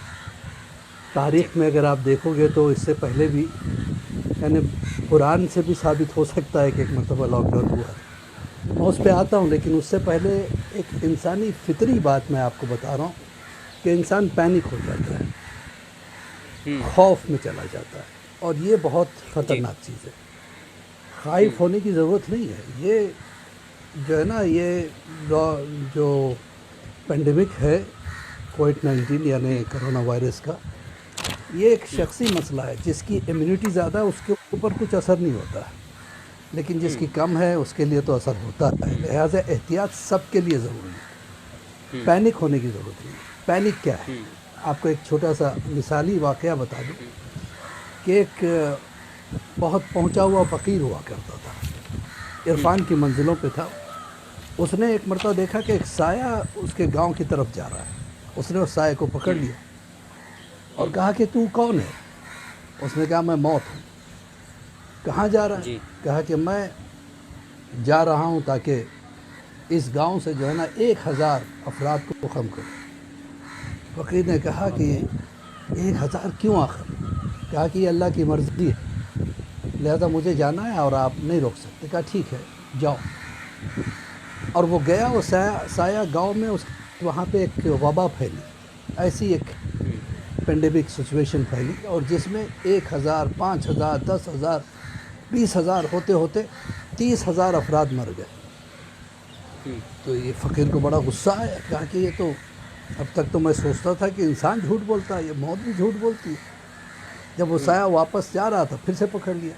تاریخ میں اگر آپ دیکھو گے تو اس سے پہلے بھی، یعنی قرآن سے بھی ثابت ہو سکتا ہے کہ ایک مرتبہ لاک ڈاؤن ہوا ہے. میں اس پہ آتا ہوں، لیکن اس سے پہلے ایک انسانی فطری بات میں آپ کو بتا رہا ہوں کہ انسان پینک ہو جاتا ہے، خوف میں چلا جاتا ہے، اور یہ بہت خطرناک چیز ہے. خائف ہونے کی ضرورت نہیں ہے. یہ جو ہے نا، یہ جو پینڈیمک ہے کووڈ-19 یعنی کرونا وائرس کا، یہ ایک شخصی مسئلہ ہے. جس کی امیونٹی زیادہ ہے اس کے اوپر کچھ اثر نہیں ہوتا ہے، لیکن جس کی کم ہے اس کے لیے تو اثر ہوتا ہے. لہٰذا احتیاط سب کے لیے ضروری ہے. پینک ہونے کی ضرورت نہیں. پینک کیا ہے؟ آپ کو ایک چھوٹا سا مثالی واقعہ بتا دوں کہ ایک بہت پہنچا ہوا فقیر ہوا کرتا تھا، عرفان کی منزلوں پہ تھا. اس نے ایک مرتبہ دیکھا کہ ایک سایہ اس کے گاؤں کی طرف جا رہا ہے. اس نے اس سایہ کو پکڑ لیا اور کہا کہ تو کون ہے؟ اس نے کہا میں موت ہوں. کہاں جا رہا ہے؟ کہا کہ میں جا رہا ہوں تاکہ اس گاؤں سے جو ہے نا 1000 افراد کو ختم کروں. فقیر نے کہا کہ 1000 کیوں آخر؟ کہا کہ یہ اللہ کی مرضی ہے، لہذا مجھے جانا ہے اور آپ نہیں روک سکتے. کہا ٹھیک ہے جاؤ. اور وہ گیا. وہ سایہ گاؤں میں وہاں پہ ایک وبا پھیلی، ایسی ایک پینڈیمک سچویشن پھیلی، اور جس میں 1000 5000 10,000 20,000 ہوتے ہوتے 30,000 افراد مر گئے. تو یہ فقیر کو بڑا غصہ آیا. کہا کہ یہ تو اب تک تو میں سوچتا تھا کہ انسان جھوٹ بولتا ہے، یہ موت بھی جھوٹ بولتی ہے. جب وہ سایہ واپس جا رہا تھا پھر سے پکڑ لیا.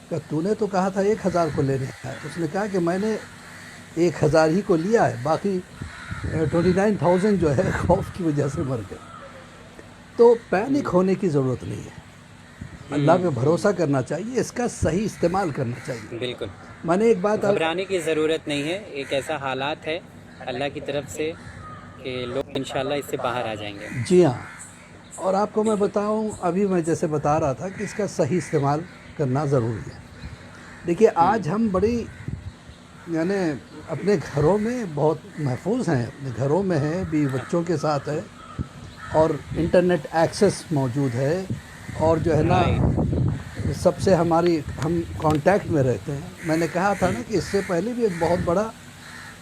کہ تو نے تو کہا تھا 1000 کو لینے کا ہے. اس نے کہا کہ میں نے 1000 ہی کو لیا ہے، باقی 29,000 جو ہے خوف کی وجہ سے مر گئے. تو پینک ہونے کی ضرورت نہیں ہے. اللہ پہ بھروسہ کرنا چاہیے، اس کا صحیح استعمال کرنا چاہیے. بالکل، میں نے ایک بات گھبرانے کی ضرورت نہیں ہے. ایک ایسا حالات ہے اللہ کی طرف سے کہ لوگ انشاءاللہ اس سے باہر آ جائیں گے. جی ہاں، اور آپ کو میں بتاؤں، ابھی میں جیسے بتا رہا تھا کہ اس کا صحیح استعمال کرنا ضروری ہے. دیکھیے آج ہم بڑی یعنی اپنے گھروں میں بہت محفوظ ہیں، اپنے گھروں میں ہیں، بھی بچوں کے ساتھ ہے، اور انٹرنیٹ ایکسس موجود ہے، اور جو ہے نا سب سے ہم کانٹیکٹ میں رہتے ہیں. میں نے کہا تھا نا کہ اس سے پہلے بھی ایک بہت بڑا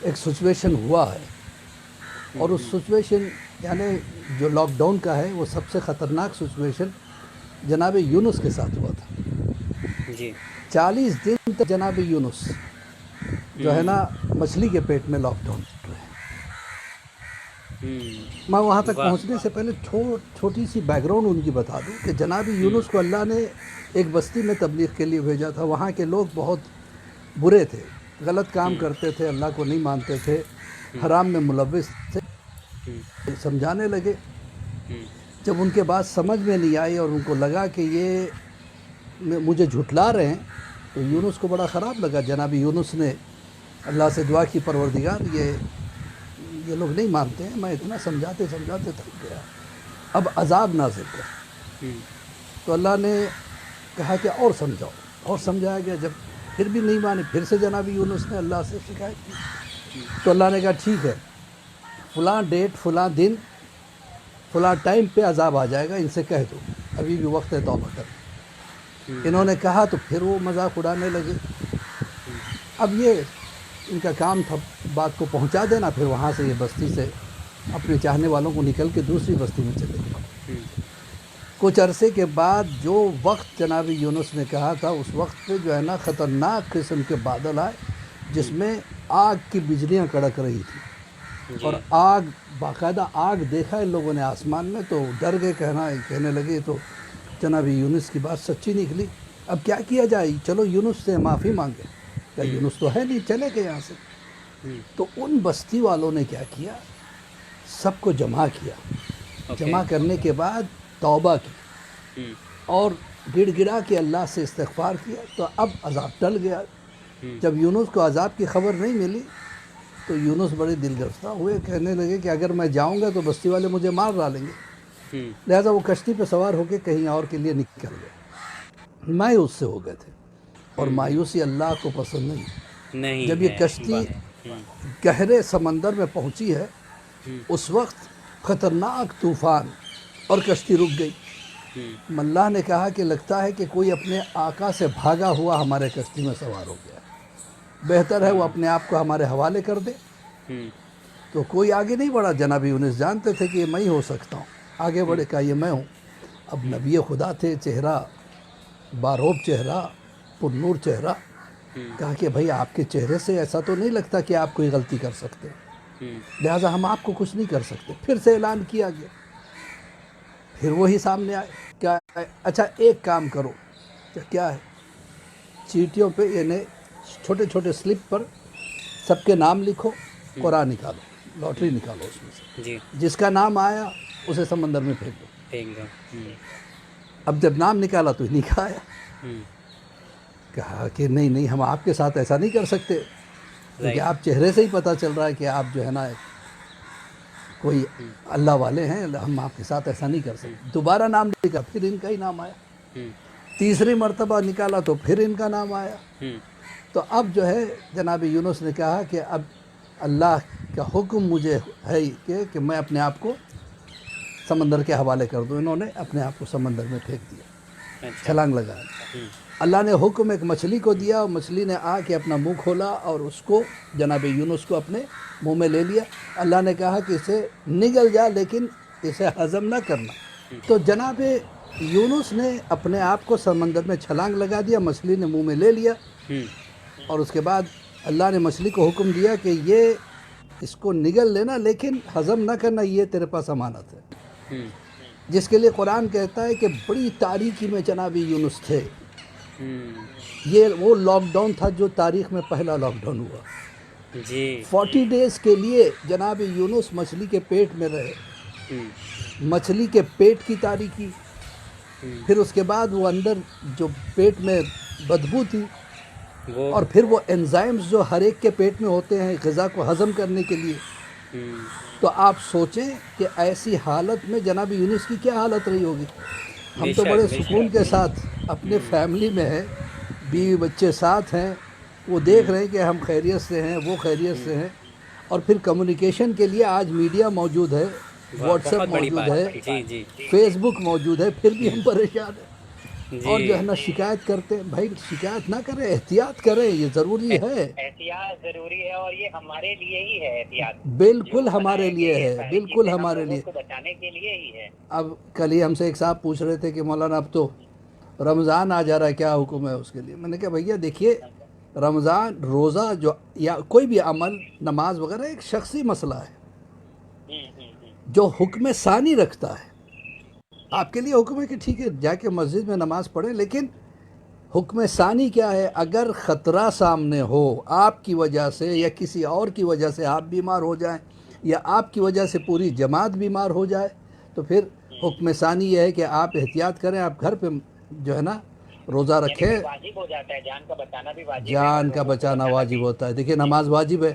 ایک سچویشن ہوا ہے، اور اس سچویشن یعنی جو لاک ڈاؤن کا ہے وہ سب سے خطرناک سچویشن جناب یونس کے ساتھ ہوا تھا. جی 40 دن تک جناب یونس جو ہے نا مچھلی کے پیٹ میں لاک ڈاؤن رہے. میں وہاں تک پہنچنے سے پہلے چھوٹی سی بیک گراؤنڈ ان کی بتا دوں کہ جناب یونس کو اللہ نے ایک بستی میں تبلیغ کے لیے بھیجا تھا. وہاں کے لوگ بہت برے تھے، غلط کام کرتے تھے، اللہ کو نہیں مانتے تھے، حرام میں ملوث تھے. سمجھانے لگے جب ان کے بات سمجھ میں نہیں آئی اور ان کو لگا کہ یہ مجھے جھٹلا رہے ہیں تو یونس کو بڑا خراب لگا. جناب یونس نے اللہ سے دعا کی پروردگار یہ لوگ نہیں مانتے ہیں, میں اتنا سمجھاتے سمجھاتے تھک گیا, اب عذاب نازل کر. تو اللہ نے کہا کہ اور سمجھاؤ, اور سمجھایا گیا. جب پھر بھی نہیں مانے, پھر سے جناب یونس نے اللہ سے شکایت کی. تو اللہ نے کہا ٹھیک ہے, فلاں ڈیٹ فلاں دن فلاں ٹائم پہ عذاب آ جائے گا, ان سے کہہ دو ابھی بھی وقت ہے توبہ کر. انہوں نے کہا تو پھر وہ مذاق اڑانے لگے. اب یہ ان کا کام تھا بات کو پہنچا دینا, پھر وہاں سے یہ بستی سے اپنے چاہنے والوں کو نکل کے دوسری بستی میں چلے گئے. کچھ عرصے کے بعد جو وقت جناب یونس نے کہا تھا, اس وقت پہ جو ہے نا خطرناک قسم کے بادل آئے جس میں آگ کی بجلیاں کڑک رہی تھی, اور آگ باقاعدہ آگ دیکھا ان لوگوں نے آسمان میں, تو ڈر گئے, کہنے لگے تو جناب یونس کی بات سچی نکلی, اب کیا کیا جائے, چلو یونس سے معافی مانگے. کہ یونس تو ہے نہیں, چلے گئے یہاں سے. تو ان بستی والوں نے کیا کیا, سب کو جمع کیا. جمع کرنے کے بعد توبہ کی اور گڑ گڑا کے اللہ سے استغفار کیا, تو اب عذاب ٹل گیا. جب یونس کو عذاب کی خبر نہیں ملی تو یونس بڑے دل گرفتہ ہوئے, کہنے لگے کہ اگر میں جاؤں گا تو بستی والے مجھے مار ڈالیں گے. لہذا وہ کشتی پہ سوار ہو کے کہیں اور کے لیے نکل گئے. مایوس سے ہو گئے تھے, اور مایوسی اللہ کو پسند نہیں. جب یہ کشتی گہرے سمندر میں پہنچی ہے, اس وقت خطرناک طوفان اور کشتی رک گئی. اللہ نے کہا کہ لگتا ہے کہ کوئی اپنے آقا سے بھاگا ہوا ہمارے کشتی میں سوار ہو گیا, بہتر ہے وہ اپنے آپ کو ہمارے حوالے کر دے. تو کوئی آگے نہیں بڑھا. جناب یونس جانتے تھے کہ یہ میں ہی ہو سکتا ہوں, آگے بڑھے, کہا یہ میں ہوں. اب نبی خدا تھے, چہرہ باروب چہرہ, پر نور چہرہ. کہا کہ بھائی آپ کے چہرے سے ایسا تو نہیں لگتا کہ آپ کوئی غلطی کر سکتے, لہٰذا ہم آپ کو کچھ نہیں کر سکتے. پھر سے اعلان کیا گیا, پھر وہی سامنے آئے. کیا اچھا ایک کام کرو, کیا ہے, چیٹیوں پہ یعنی چھوٹے چھوٹے سلپ پر سب کے نام لکھو, قرآن نکالو, لاٹری نکالو اس میں سے, جس کا نام آیا اسے سمندر میں پھینک دو. اب جب نام نکالا تو نہیں آیا. کہا کہ نہیں ہم آپ کے ساتھ ایسا نہیں کر سکتے, کیونکہ آپ چہرے سے ہی پتہ چل رہا ہے کہ آپ جو ہے نا کوئی اللہ والے ہیں, ہم آپ کے ساتھ ایسا نہیں کر سکتے. دوبارہ نام لکھا, پھر ان کا ہی نام آیا. تیسری مرتبہ نکالا تو پھر ان کا نام آیا. تو اب جو ہے جناب یونس نے کہا کہ اب اللہ کا حکم مجھے ہے کہ میں اپنے آپ کو سمندر کے حوالے کر دوں. انہوں نے اپنے آپ کو سمندر میں پھینک دیا, چھلانگ لگایا. اللہ نے حکم ایک مچھلی کو دیا, اور مچھلی نے آ کے اپنا منہ کھولا اور اس کو جناب یونس کو اپنے منہ میں لے لیا. اللہ نے کہا کہ اسے نگل جا, لیکن اسے ہضم نہ کرنا. تو جناب یونس نے اپنے آپ کو سمندر میں چھلانگ لگا دیا, مچھلی نے منہ میں لے لیا, اور اس کے بعد اللہ نے مچھلی کو حکم دیا کہ یہ اس کو نگل لینا, لیکن ہضم نہ کرنا, یہ تیرے پاس امانت ہے. جس کے لیے قرآن کہتا ہے کہ بڑی تاریکی میں جناب یونس تھے. یہ وہ لاک ڈاؤن تھا جو تاریخ میں پہلا لاک ڈاؤن ہوا. 40 ڈیز کے لیے جناب یونس مچھلی کے پیٹ میں رہے. مچھلی کے پیٹ کی تاریکی, پھر اس کے بعد وہ اندر جو پیٹ میں بدبو تھی, اور پھر وہ انزائمز جو ہر ایک کے پیٹ میں ہوتے ہیں غذا کو ہضم کرنے کے لیے. تو آپ سوچیں کہ ایسی حالت میں جناب یونس کی کیا حالت رہی ہوگی. ہم تو بڑے سکون کے ساتھ اپنے فیملی میں ہیں, بیوی بچے ساتھ ہیں, وہ دیکھ رہے ہیں کہ ہم خیریت سے ہیں, وہ خیریت سے ہیں. اور پھر کمیونیکیشن کے لیے آج میڈیا موجود ہے, واٹس ایپ موجود ہے, فیس بک موجود ہے, پھر بھی ہم پریشان ہیں. اور جو ہے نا شکایت کرتے ہیں. بھائی شکایت نہ کریں, احتیاط کریں, یہ ضروری ہے, احتیاط ضروری ہے, اور یہ ہمارے لیے ہی ہے احتیاط. بالکل ہمارے لیے ہے, بالکل ہمارے لیے. کو بچانے کے لیے ہی ہے. اب کل ہی ہم سے ایک صاحب پوچھ رہے تھے کہ مولانا اب تو رمضان آ جا رہا ہے, کیا حکم ہے اس کے لیے. میں نے کہا بھیا دیکھیے, رمضان روزہ جو یا کوئی بھی عمل, نماز وغیرہ ایک شخصی مسئلہ ہے جو حکم ثانی رکھتا ہے. آپ کے لیے حکم ہے کہ ٹھیک ہے جا کے مسجد میں نماز پڑھیں, لیکن حکم ثانی کیا ہے, اگر خطرہ سامنے ہو آپ کی وجہ سے یا کسی اور کی وجہ سے, آپ بیمار ہو جائیں یا آپ کی وجہ سے پوری جماعت بیمار ہو جائے, تو پھر حکم ثانی یہ ہے کہ آپ احتیاط کریں, آپ گھر پہ جو ہے نا روزہ یعنی رکھیں. کہ واجب ہو جاتا ہے, جان کا بچانا بھی واجب ہے, جان اور کا لوگوں کو بچانا بچانا واجب بھی. ہوتا ہے. دیکھیے نماز واجب ہے,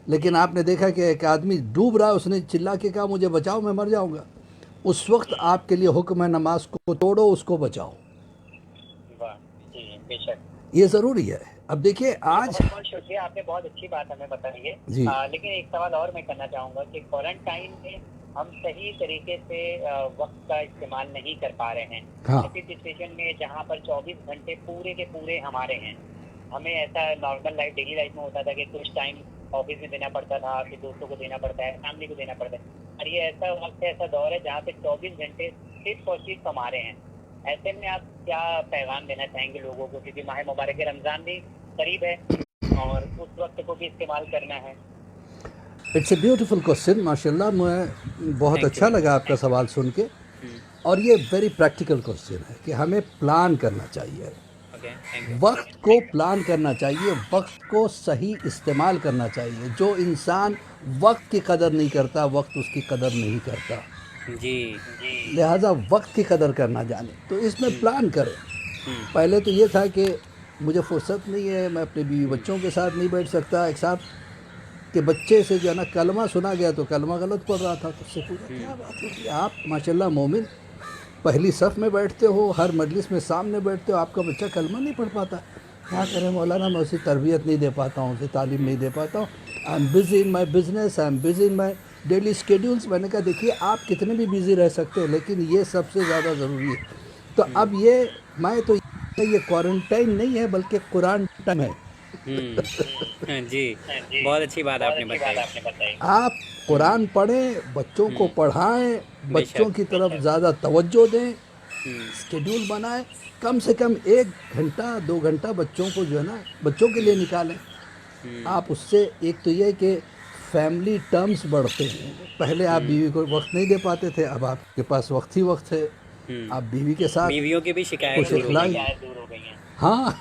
لیکن آپ نے دیکھا کہ ایک آدمی ڈوب رہا ہے, اس نے چلا کے کہا مجھے بچاؤ میں مر جاؤں گا, اس وقت آپ کے لیے حکم ہے نماز کو توڑو, اس کو بچاؤ. واہ, جی بے شک. یہ ضروری ہے. اب دیکھیے آج بہت بہت شکریہ, آپ نے بہت اچھی بات ہمیں بتائی ہے. جی لیکن ایک سوال اور میں کرنا چاہوں گا کہ کوارنٹائن میں ہم صحیح طریقے سے وقت کا استعمال نہیں کر پا رہے ہیں. ہاں ایسی سچویشن میں جہاں پر 24 گھنٹے پورے کے پورے ہمارے ہیں, ہمیں ایسا نارمل لائف ڈیلی لائف میں ہوتا تھا کہ کچھ ٹائم آفس میں دینا پڑتا تھا, پھر دوستوں کو دینا پڑتا ہے, فیملی کو دینا پڑتا ہے, اور یہ ایسا وقت ہے, ایسا دور ہے جہاں پہ 24 گھنٹے صرف اور صرف ہمارے ہیں. ایسے میں آپ کیا پیغام دینا چاہیں گے لوگوں کو, کیونکہ ماہ مبارک رمضان بھی قریب ہے اور اس وقت کو بھی استعمال کرنا ہے. اٹس اے بیوٹیفل کوشچن, ماشاء اللہ. میں بہت Thank اچھا you. لگا آپ کا سوال سن کے, اور یہ ویری پریکٹیکل کوشچن ہے کہ ہمیں پلان کرنا چاہیے, اوکے, تھینک یو. وقت کو پلان کرنا چاہیے, وقت کو صحیح استعمال کرنا چاہیے. جو انسان وقت کی قدر نہیں کرتا, وقت اس کی قدر نہیں کرتا. جی. لہٰذا وقت کی قدر کرنا جانے, تو اس میں پلان کریں. پہلے تو یہ تھا کہ مجھے فرصت نہیں ہے, میں اپنے بیوی بچوں کے ساتھ نہیں بیٹھ سکتا. ایک صاحب کہ بچے سے جو ہے نا کلمہ سنا گیا تو کلمہ غلط پڑھ رہا تھا, تو اس سے پوچھا کیا بات ہوتی ہے, آپ ماشاءاللہ مومن پہلی صف میں بیٹھتے ہو, ہر مجلس میں سامنے بیٹھتے ہو, آپ کا بچہ کلمہ نہیں پڑھ پاتا. کیا کریں مولانا, میں اسے تربیت نہیں دے پاتا ہوں, اسے تعلیم نہیں دے پاتا ہوں. I am busy in my business, I am busy in my daily schedules. میں نے کہا دیکھیے آپ کتنے بھی بزی رہ سکتے ہو, لیکن یہ سب سے زیادہ ضروری ہے. تو اب یہ میں تو یہ کوارنٹائن نہیں ہے بلکہ قرآن ٹائم ہے. جی, بہت اچھی بات آپ نے بتائی. آپ قرآن پڑھیں, بچوں کو پڑھائیں, بے شک. بچوں کی طرف زیادہ توجہ دیں, اسکیڈول بنائیں. کم سے کم 1 گھنٹہ 2 گھنٹہ بچوں کو جو ہے نا بچوں کے لیے نکالیں. آپ اس سے ایک تو یہ کہ فیملی ٹرمز بڑھتے ہیں. پہلے آپ بیوی کو وقت نہیں دے پاتے تھے, اب آپ کے پاس وقت ہی وقت ہے. آپ بیوی کے ساتھ بیویوں کی بھی شکایت خوش دور ہو گئی. اخلاق, دور ہو گئی ہیں. ہاں.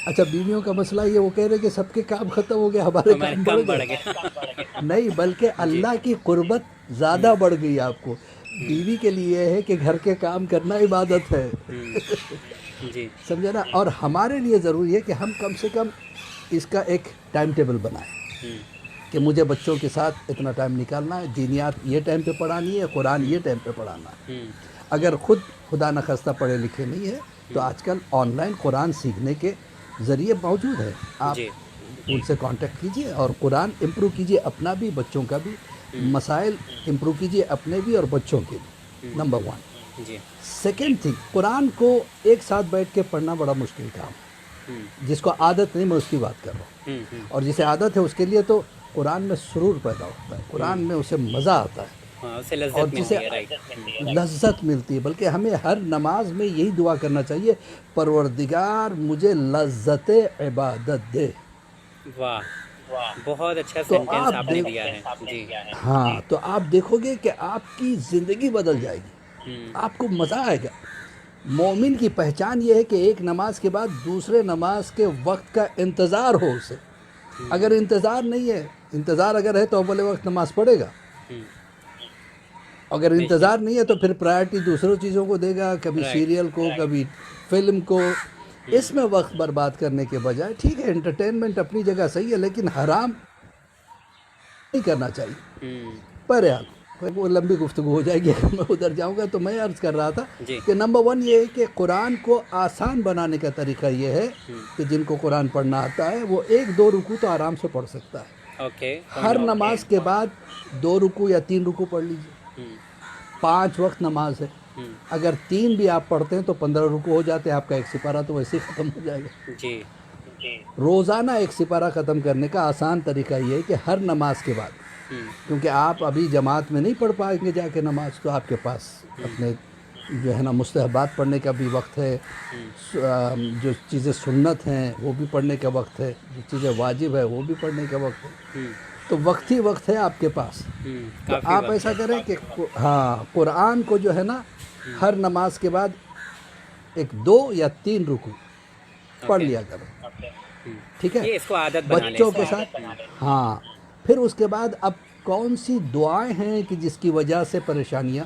اچھا بیویوں کا مسئلہ یہ, وہ کہہ رہے کہ سب کے کام ختم ہو گئے, ہمارے ہمارے کام کم بڑھ بڑھ گئے. گیا. نہیں, بلکہ اللہ کی قربت زیادہ بڑھ گئی آپ کو. بیوی کے لیے ہے کہ گھر کے کام کرنا عبادت ہے, جی. سمجھے نا. اور ہمارے لیے ضروری ہے کہ ہم کم سے کم اس کا ایک ٹائم ٹیبل بنائیں کہ مجھے بچوں کے ساتھ اتنا ٹائم نکالنا ہے, دینیات یہ ٹائم پہ پڑھانی ہے, قرآن یہ ٹائم پہ پڑھانا ہے. اگر خود خدا نخواستہ پڑھے لکھے نہیں ہے تو آج کل آن لائن قرآن سیکھنے کے ذریعے موجود ہے. آپ جی. ان سے کانٹیکٹ کیجئے اور قرآن امپروو کیجئے, اپنا بھی بچوں کا بھی. مسائل امپروو کیجئے اپنے بھی اور بچوں کے بھی, نمبر 1. جی. سیکنڈ تھنگ, قرآن کو ایک ساتھ بیٹھ کے پڑھنا بڑا مشکل کام ہے. جس کو عادت نہیں, میں اس کی بات کر رہا ہوں, اور جسے عادت ہے اس کے لیے تو قرآن میں سرور پیدا ہوتا ہے, قرآن میں اسے مزہ آتا ہے, ہاں, اسے اور لذت جسے ملتی ہے. رائٹ. لذت ملتی ہے. بلکہ ہمیں ہر نماز میں یہی دعا کرنا چاہیے, پروردگار مجھے لذت عبادت دے. واہ, بہت اچھا تو سینٹینس آپ نے دیکھ- دیا ہے. جی. ہاں, تو آپ دیکھو گے کہ آپ کی زندگی بدل جائے گی, آپ کو مزہ آئے گا. مومن کی پہچان یہ ہے کہ ایک نماز کے بعد دوسرے نماز کے وقت کا انتظار ہو اسے. اگر انتظار نہیں ہے, انتظار اگر ہے تو اول وقت نماز پڑھے گا. اگر انتظار نہیں ہے تو پھر پرائرٹی دوسروں چیزوں کو دے گا, کبھی سیریل کو, کبھی فلم کو. اس میں وقت برباد کرنے کے بجائے, ٹھیک ہے انٹرٹینمنٹ اپنی جگہ صحیح ہے, لیکن حرام نہیں کرنا چاہیے. بہرحال وہ لمبی گفتگو ہو جائے گی اگر میں ادھر جاؤں گا. تو میں عرض کر رہا تھا جی. کہ نمبر 1 یہ ہے کہ قرآن کو آسان بنانے کا طریقہ یہ ہے کہ جن کو قرآن پڑھنا آتا ہے وہ 1-2 رکوع تو آرام سے پڑھ سکتا ہے. اوکے. ہر نماز کے بعد 2 رکوع یا 3 رکوع پڑھ لیجیے. 5 وقت نماز ہے, اگر 3 بھی آپ پڑھتے ہیں تو 15 رکوع ہو جاتے ہیں, آپ کا ایک سپارہ تو ویسے ہی ختم ہو جائے گا. جی. روزانہ ایک سپارہ ختم کرنے کا آسان طریقہ یہ ہے کہ ہر نماز کے بعد, کیونکہ آپ ابھی جماعت میں نہیں پڑھ پائیں گے جا کے نماز, تو آپ کے پاس اپنے جو ہے نا مستحبات پڑھنے کا بھی وقت ہے, جو چیزیں سنت ہیں وہ بھی پڑھنے کا وقت ہے, جو چیزیں واجب ہے وہ بھی پڑھنے کا وقت ہے. تو وقت ہی وقت ہے آپ کے پاس. تو آپ ایسا کریں کہ ہاں قرآن کو جو ہے نا ہر نماز کے بعد 2 یا 3 رکوع پڑھ لیا کریں, ٹھیک ہے, یہ اس کو عادت بنا لیں. بچوں کے ساتھ. ہاں, پھر اس کے بعد اب کون سی دعائیں ہیں کہ جس کی وجہ سے پریشانیاں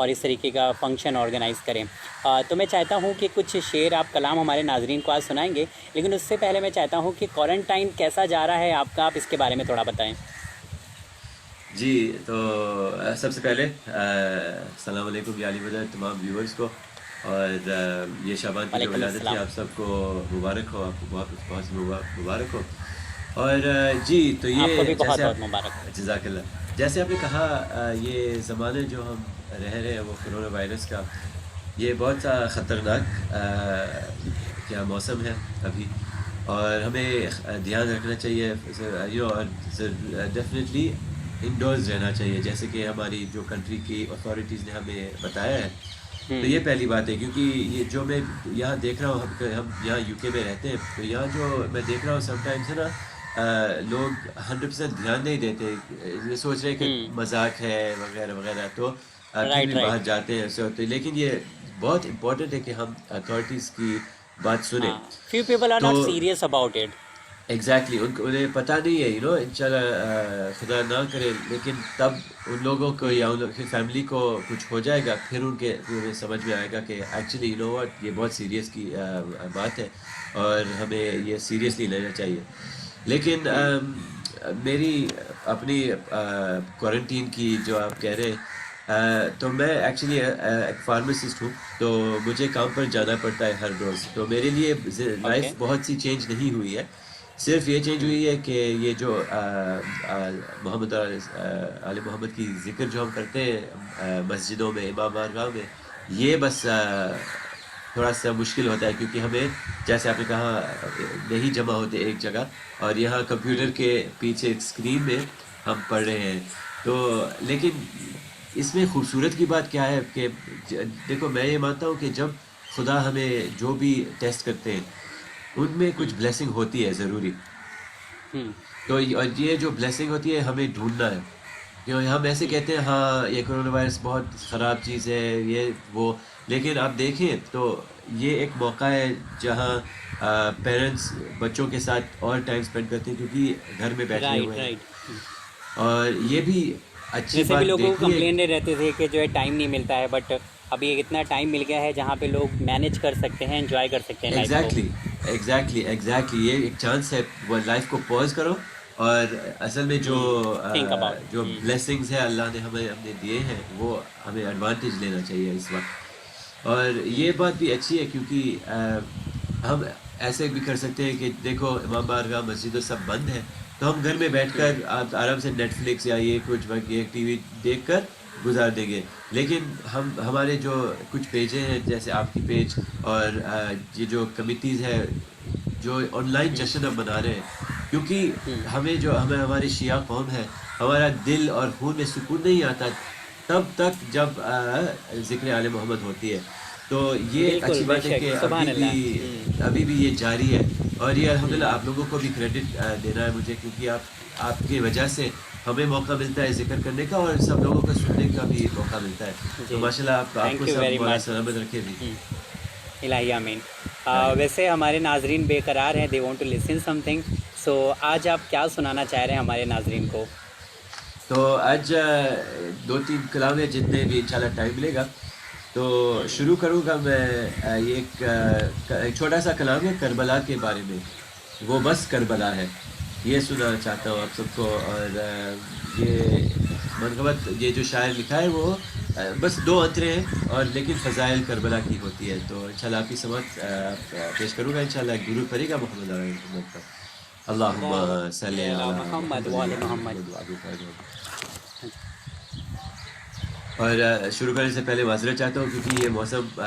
اور اس طریقے کا فنکشن آرگنائز کریں. تو میں چاہتا ہوں کہ کچھ شعر آپ کلام ہمارے ناظرین کو آج سنائیں گے, لیکن اس سے پہلے میں چاہتا ہوں کہ کوارنٹائن کیسا جا رہا ہے آپ کا, آپ اس کے بارے میں تھوڑا بتائیں. جی تو سب سے پہلے السلام علیکم یا علی مدد تمام ویورز کو, اور یہ شعبان کی جو ولادت ہے آپ سب کو مبارک ہو, آپ کو بہت بہت مبارک ہو. اور جی تو آپ کو یہ بھی بہت جیسے بہت مبارک. جزاک اللہ, جیسے آپ نے کہا یہ زمانے جو ہم رہ رہے ہیں وہ کرونا وائرس کا, یہ بہت سا خطرناک کیا موسم ہے ابھی, اور ہمیں دھیان رکھنا چاہیے اور ڈیفینیٹلی انڈورز رہنا چاہیے, جیسے کہ ہماری جو کنٹری کی اتھارٹیز نے ہمیں بتایا ہے. تو یہ پہلی بات ہے, کیونکہ یہ جو میں یہاں دیکھ رہا ہوں, ہم یہاں یو کے میں رہتے ہیں, تو یہاں جو میں دیکھ رہا ہوں سم ٹائمز ہے نا, لوگ 100% دھیان نہیں دیتے, یہ سوچ رہے ہیں کہ مذاق ہے وغیرہ وغیرہ, تو پھر بھی باہر جاتے ہیں ایسے ہوتے. لیکن یہ بہت امپورٹنٹ ہے کہ ہم اتھارٹیز کی بات سنیں. Few people are not serious about it. Exactly, انہیں پتہ نہیں ہے انشاءاللہ خدا نہ کرے, لیکن تب ان لوگوں کو یا ان لوگوں کی فیملی کو کچھ ہو جائے گا, پھر انہیں سمجھ میں آئے گا کہ ایکچولی واٹ, یہ بہت سیریس کی بات ہے اور ہمیں یہ سیریسلی لینا چاہیے. لیکن میری اپنی کوارنٹین کی جو آپ کہہ رہے ہیں, تو میں ایکچولی ایک فارماسسٹ ہوں, تو مجھے کام پر جانا پڑتا ہے ہر روز. تو میرے لیے لائف بہت سی چینج نہیں ہوئی ہے, صرف یہ چینج ہوئی ہے کہ یہ جو محمد آل محمد کی ذکر جو ہم کرتے ہیں مسجدوں میں, امام بارگاہ میں, یہ بس تھوڑا سا مشکل ہوتا ہے, کیونکہ ہمیں جیسے آپ نے کہا نہیں جمع ہوتے ایک جگہ, اور یہاں کمپیوٹر کے پیچھے اسکرین میں ہم پڑھ رہے ہیں. تو لیکن اس میں خوبصورت کی بات کیا ہے کہ دیکھو, میں یہ مانتا ہوں کہ جب خدا ہمیں جو بھی ٹیسٹ کرتے ہیں ان میں کچھ بلیسنگ ہوتی ہے ضروری. تو یہ جو بلیسنگ ہوتی ہے ہمیں ڈھونڈنا ہے. کیوں ہم ایسے کہتے ہیں ہاں یہ کرونا وائرس بہت خراب چیز ہے یہ وہ, لیکن آپ دیکھیں تو یہ ایک موقع ہے جہاں پیرنٹس بچوں کے ساتھ اور ٹائم اسپینڈ کرتے ہیں, کیونکہ گھر میں بیٹھے ہوئے ہیں. اور یہ بھی اچھی جیسے بات بھی لوگوں کو دیکھیے, کمپلین رہتے تھے کہ جو ہے ٹائم نہیں ملتا ہے, بٹ ابھی اتنا ٹائم مل گیا ہے جہاں پہ لوگ مینیج کر سکتے ہیں, انجوائے کر سکتے ہیں. ایگزیکٹلی یہ ایک چانس ہے, وہ لائف کو پوز کرو, اور اصل میں جو بلیسنگز ہے اللہ نے ہمیں دیے ہیں وہ ہمیں ایڈوانٹیج لینا چاہیے اس وقت. اور یہ بات بھی اچھی ہے کیونکہ ہم ایسے بھی کر سکتے ہیں کہ دیکھو امام بارگاہ مسجد سب بند ہے, تو ہم گھر میں بیٹھ کر آپ آرام سے نیٹ فلکس یا یہ کچھ وقت یہ ٹی وی دیکھ کر گزار دیں گے. لیکن ہمارے جو کچھ پیجیں ہیں جیسے آپ کی پیج, اور یہ جو کمیٹیز ہے جو آن لائن جشن اب منا رہے ہیں, کیونکہ ہمیں ہماری شیعہ قوم ہے, ہمارا دل اور خون میں سکون نہیں آتا تب تک جب ذکر آل محمد ہوتی ہے. تو یہ اچھی بات ہے کہ ابھی بھی یہ جاری ہے, اور یہ الحمدللہ آپ لوگوں کو بھی کریڈٹ دینا ہے مجھے, کیونکہ آپ کی وجہ سے ہمیں موقع ملتا ہے ذکر کرنے کا, اور سب لوگوں کو سننے کا بھی موقع ملتا ہے. تو ماشاءاللہ آپ کو سب مولا سلامت رکھے بھی. الہی آمین. ویسے ہمارے ناظرین بے قرار ہیں, they want to listen something, so آج آپ کیا سنانا چاہ رہے ہیں ہمارے ناظرین کو؟ تو آج 2-3 کلام ہیں جتنے بھی انشاءاللہ ٹائم ملے گا. تو شروع کروں گا میں, یہ ایک چھوٹا سا کلام ہے کربلا کے بارے میں. وہ بس کربلا ہے, یہ سنانا چاہتا ہوں آپ سب کو. اور یہ منقبت یہ جو شاعر لکھا ہے وہ بس 2 عنصریں ہیں, اور لیکن فضائل کربلا کی ہوتی ہے. تو انشاءاللہ آپ کی سمجھ پیش کروں گا انشاءاللہ. ایک درود پڑھے گا محمد علیہ محمد پر, اللہم صلی علی محمد وعلی محمد. اور شروع کرنے سے پہلے معذرت چاہتا ہوں کیونکہ یہ موسم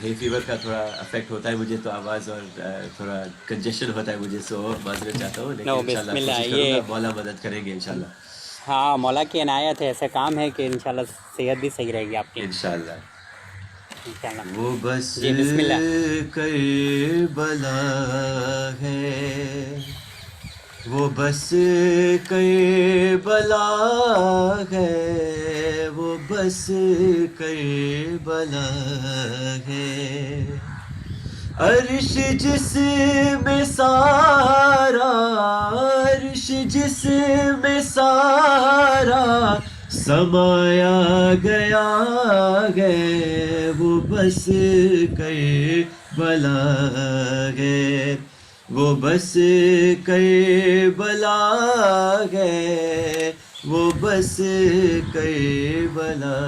ہے فیور کا تھوڑا افیکٹ ہوتا ہے مجھے, تو آواز اور تھوڑا کنجیشن ہوتا ہے مجھے, سو معذرت چاہتا ہوں. لیکن انشاءاللہ کوشش کروں گا, مولا مدد کریں گے انشاءاللہ. ہاں مولا کی عنایت ہے, ایسا کام ہے کہ انشاءاللہ صحت بھی صحیح رہے گی آپ کی انشاءاللہ. وہ بس کربلا ہے, وہ بس کربلا ہے, وہ بس کربلا ہے. عرش جس میں سارا, عرش جس میں سارا سمایا گیا ہے وہ بس کربلا ہے، وہ بس کربلا ہے، وہ بس کربلا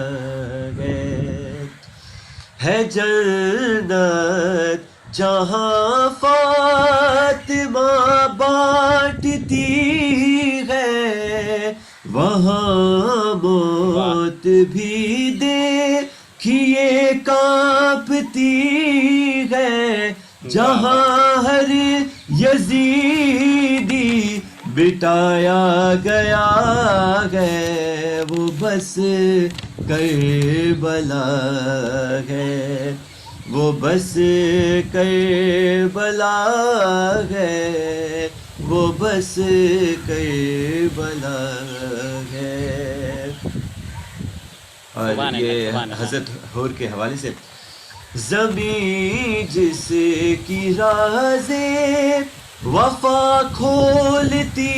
ہے جنت جہاں فاطمہ بانٹتی ہے، وہاں موت بھی دیکھیے کانپتی ہے، جہاں ہر یزیدی بٹایا گیا ہے، وہ بس کربلا ہے، وہ بس کربلا ہے، وہ بس کربلا ہے۔ اور سبحان اللہ، یہ سبحان اللہ۔ حضرت حور کے حوالے سے، زمین جس کی راز وفا کھولتی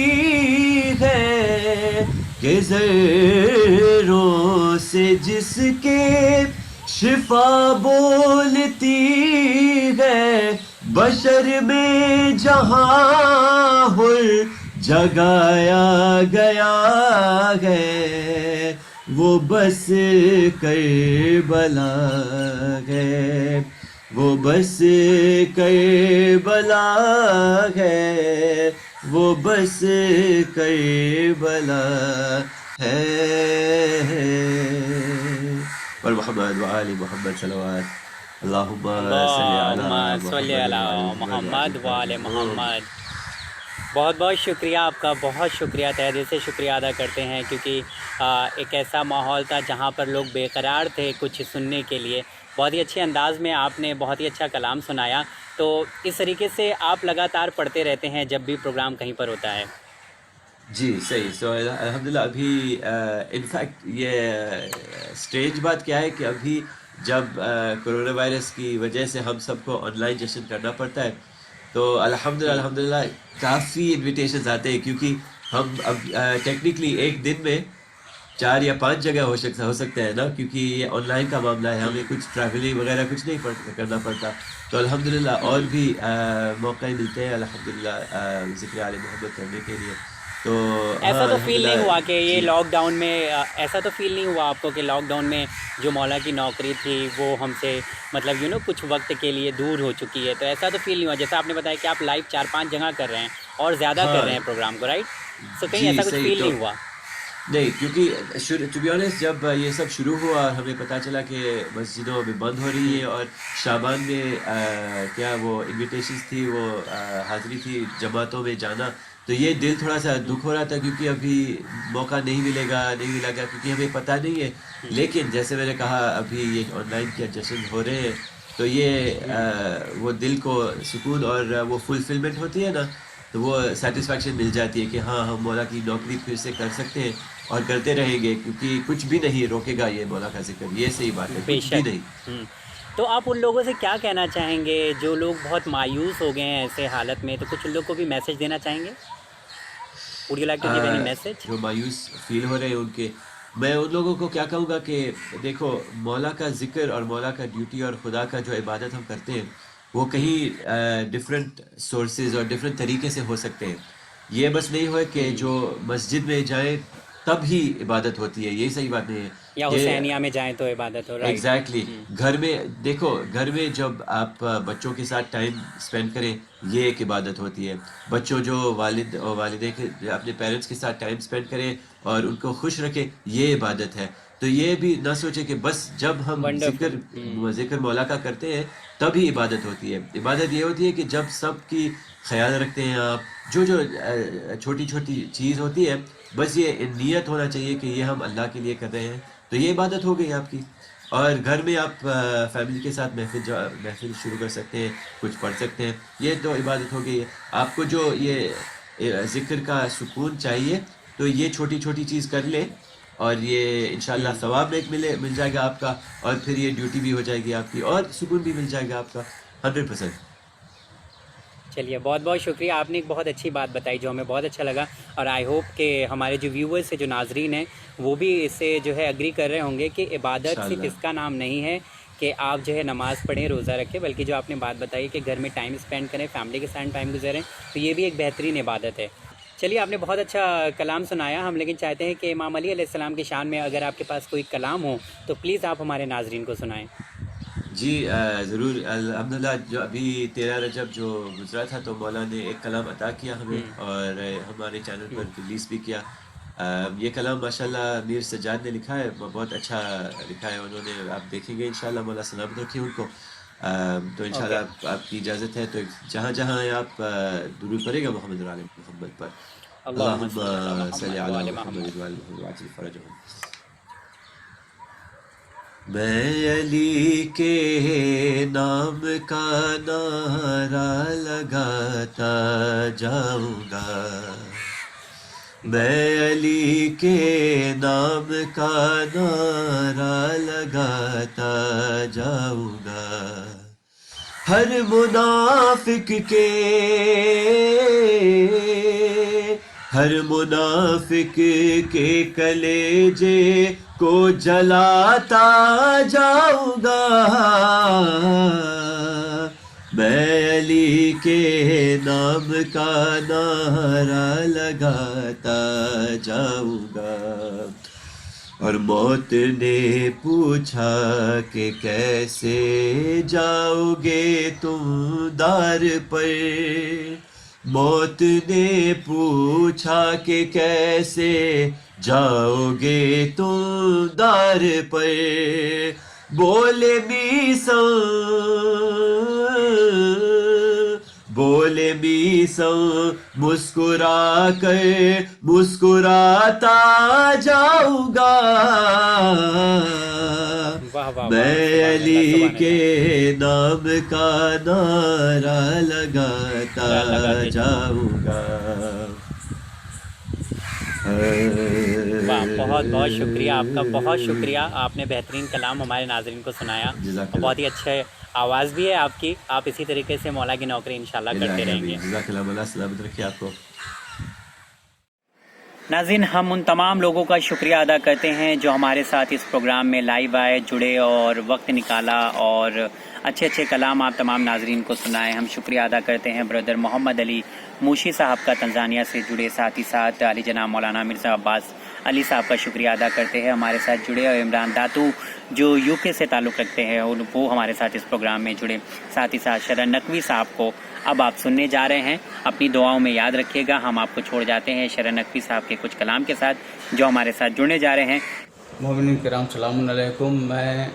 ہے، کہ زہروں سے جس کے شفا بولتی ہے، بشر میں جہاں حر جگایا گیا ہے، وہ بس کربلا ہے، وہ بس کربلا ہے، وہ بس کربلا ہے۔ اور محمد وآل محمد صلوات اللہم صلی اللہم صلی علی علی محمد وآل محمد۔ بہت بہت شکریہ آپ کا، بہت شکریہ، تہہ دل سے شکریہ ادا کرتے ہیں، کیونکہ ایک ایسا ماحول تھا جہاں پر لوگ بے قرار تھے کچھ سننے کے لیے۔ بہت ہی اچھے انداز میں آپ نے بہت ہی اچھا کلام سنایا۔ تو اس طریقے سے آپ لگاتار پڑھتے رہتے ہیں جب بھی پروگرام کہیں پر ہوتا ہے؟ جی صحیح۔ سو الحمدللہ ابھی انفیکٹ یہ اسٹرینج بات کیا ہے کہ ابھی جب کرونا وائرس کی وجہ سے ہم سب کو آن لائن جشن کرنا پڑتا ہے، تو الحمدللہ کافی انویٹیشنز آتے ہیں، کیونکہ ہم اب ٹیکنیکلی ایک دن میں 4 یا 5 جگہ ہو سکتا ہے نا، کیونکہ یہ آن لائن کا معاملہ ہے، ہمیں کچھ ٹریولنگ وغیرہ کچھ نہیں کرنا پڑتا، تو الحمدللہ اور بھی موقع ملتے ہیں الحمدللہ ذکر آل محمد کرنے کے لیے۔ تو ایسا ہاں تو فیل نہیں ہوا کہ یہ جی لاک ڈاؤن میں، ایسا تو فیل نہیں ہوا آپ کو کہ لاک ڈاؤن میں جو مولا کی نوکری تھی وہ ہم سے مطلب کچھ وقت کے لیے دور ہو چکی ہے؟ تو ایسا تو فیل نہیں ہوا، جیسا آپ نے بتایا کہ آپ لائیو 4-5 جگہ کر رہے ہیں اور زیادہ کر رہے ہیں پروگرام کو، رائٹ؟ سو کہیں جی ایسا کچھ صحیح۔ فیل تو نہیں ہوا؟ نہیں، کیونکہ ٹو بی آنیسٹ جب یہ سب شروع ہوا ہمیں پتہ چلا کہ مسجدوں میں بند ہو رہی ہے، اور شعبان میں کیا وہ انویٹیشنز تھی، وہ حاضری تھی جماعتوں میں جانا، تو یہ دل تھوڑا سا دکھ ہو رہا تھا، کیونکہ ابھی موقع نہیں ملے گا کیونکہ ہمیں پتہ نہیں ہے۔ لیکن جیسے میں نے کہا ابھی یہ آن لائن کے جشن ہو رہے ہیں، تو یہ وہ دل کو سکون اور وہ فلفلمنٹ ہوتی ہے نا، تو وہ سیٹسفیکشن مل جاتی ہے کہ ہاں ہم مولا کی نوکری پھر سے کر سکتے ہیں اور کرتے رہیں گے، کیونکہ کچھ بھی نہیں روکے گا یہ مولا کا ذکر، یہ صحیح بات ہے، بے کچھ بھی شک۔ نہیں۔ تو آپ ان لوگوں سے کیا کہنا چاہیں گے جو لوگ بہت مایوس ہو گئے ہیں ایسے حالت میں؟ تو کچھ ان لوگ کو بھی میسج دینا چاہیں گے؟ Would you like to give any message? جو مایوس فیل ہو رہے ہیں ان کے، میں ان لوگوں کو کیا کہوں گا کہ دیکھو، مولا کا ذکر اور مولا کا ڈیوٹی اور خدا کا جو عبادت ہم کرتے ہیں، وہ کہیں ڈفرینٹ سورسز اور ڈفرینٹ طریقے سے ہو سکتے ہیں۔ یہ بس نہیں ہوا کہ جو مسجد میں جائیں تب ہی عبادت ہوتی ہے، یہ صحیح بات نہیں ہے۔ یا حسینیہ میں جائیں تو عبادت ہو، رائٹ؟ ایگزیکٹلی۔ گھر میں دیکھو، گھر میں جب آپ بچوں کے ساتھ ٹائم اسپینڈ کریں، یہ ایک عبادت ہوتی ہے۔ بچوں جو والد اور والدین کے اپنے پیرنٹس کے ساتھ ٹائم اسپینڈ کریں اور ان کو خوش رکھیں، یہ عبادت ہے۔ تو یہ بھی نہ سوچیں کہ بس جب ہم ذکر مولا کا کرتے ہیں تب ہی عبادت ہوتی ہے۔ عبادت یہ ہوتی ہے کہ جب سب کی خیال رکھتے ہیں آپ، جو چھوٹی چھوٹی چیز ہوتی ہے، بس یہ نیت ہونا چاہیے کہ یہ ہم اللہ کے لیے کر رہے ہیں، تو یہ عبادت ہو گئی آپ کی۔ اور گھر میں آپ فیملی کے ساتھ محفل شروع کر سکتے ہیں، کچھ پڑھ سکتے ہیں، یہ تو عبادت ہو گئی ہے۔ آپ کو جو یہ ذکر کا سکون چاہیے، تو یہ چھوٹی چھوٹی چیز کر لیں، اور یہ انشاءاللہ ثواب ایک مل جائے گا آپ کا، اور پھر یہ ڈیوٹی بھی ہو جائے گی آپ کی، اور سکون بھی مل جائے گا آپ کا 100%۔ چلیے بہت بہت شکریہ، آپ نے ایک بہت اچھی بات بتائی جو ہمیں بہت اچھا لگا، اور آئی ہوپ کہ ہمارے جو ویورز ہیں، جو ناظرین ہیں، وہ بھی اس سے جو ہے اگری کر رہے ہوں گے کہ عبادت صرف انشاءاللہ۔ اس کا نام نہیں ہے کہ آپ جو ہے نماز پڑھیں، روزہ رکھیں، بلکہ جو آپ نے بات بتائی کہ گھر میں ٹائم اسپینڈ کریں، فیملی کے ساتھ ٹائم گزاریں، تو یہ بھی ایک بہترین عبادت ہے۔ چلیے آپ نے بہت اچھا کلام سنایا، ہم لیکن چاہتے ہیں کہ امام علی علیہ السلام کی شان میں اگر آپ کے پاس کوئی کلام ہو تو پلیز آپ ہمارے ناظرین کو سنائیں۔ جی ضرور، الحمدللہ جو ابھی 13 رجب جو گزرا تھا تو مولا نے ایک کلام عطا کیا ہمیں اور ہمارے چینل پر ریلیز بھی کیا۔ یہ کلام ماشاءاللہ میر سجاد نے لکھا ہے، بہت اچھا لکھا ہے انہوں نے، آپ دیکھیں گے انشاءاللہ، مولا سلامت رکھیں ان کو۔ تو انشاءاللہ آپ کی اجازت ہے تو جہاں جہاں آپ درود پڑھے گا محمد و آل محمد پر، اللہم صلی علی محمد و آل محمد وعجل فرجہم۔ میں علی کے نام کا نعرہ لگاتا جاؤں گا، میں علی کے نام کا نعرہ لگاتا جاؤں گا، ہر منافق کے کلیجے کو جلاتا جاؤں گا، میں علی کے نام کا نعرہ لگاتا جاؤں گا۔ اور موت نے پوچھا کہ کیسے جاؤ گے تم دار پر، موت نے پوچھا کہ کیسے جاؤ گے تم دار پر، بولے میساں مسکرا کر مسکراتا جاؤں گا، میں علی کے نام کا نعرہ لگاتا جاؤں گا۔ بہت بہت شکریہ آپ کا، بہت شکریہ، آپ نے بہترین کلام ہمارے ناظرین کو سنایا، بہت ہی اچھے آواز بھی ہے آپ کی، آپ اسی طریقے سے مولا کی نوکری انشاءاللہ کرتے رہیں گے۔ جزاک اللہ، مولا سلامت رکھے آپ کو۔ ناظرین، ہم ان تمام لوگوں کا شکریہ ادا کرتے ہیں جو ہمارے ساتھ اس پروگرام میں لائیو آئے، جڑے اور وقت نکالا اور اچھے اچھے کلام آپ تمام ناظرین کو سنائے۔ ہم شکریہ ادا کرتے ہیں بردر محمد علی موشی صاحب کا، تنزانیہ سے جڑے، ساتھ ہی ساتھ علی جناب مولانا مرزا عباس علی صاحب کا شکریہ ادا کرتے ہیں ہمارے ساتھ جڑے، اور عمران داتو جو یو کے سے تعلق رکھتے ہیں اور وہ ہمارے ساتھ اس پروگرام میں جڑے، ساتھ ہی ساتھ شرن نقوی صاحب کو اب آپ سننے جا رہے ہیں، اپنی دعاؤں میں یاد رکھیے گا۔ ہم آپ کو چھوڑ جاتے ہیں شرن نقوی صاحب کے کچھ کلام کے ساتھ جو ہمارے ساتھ جڑنے جا رہے ہیں۔ مومنین کرام السلام علیکم، میں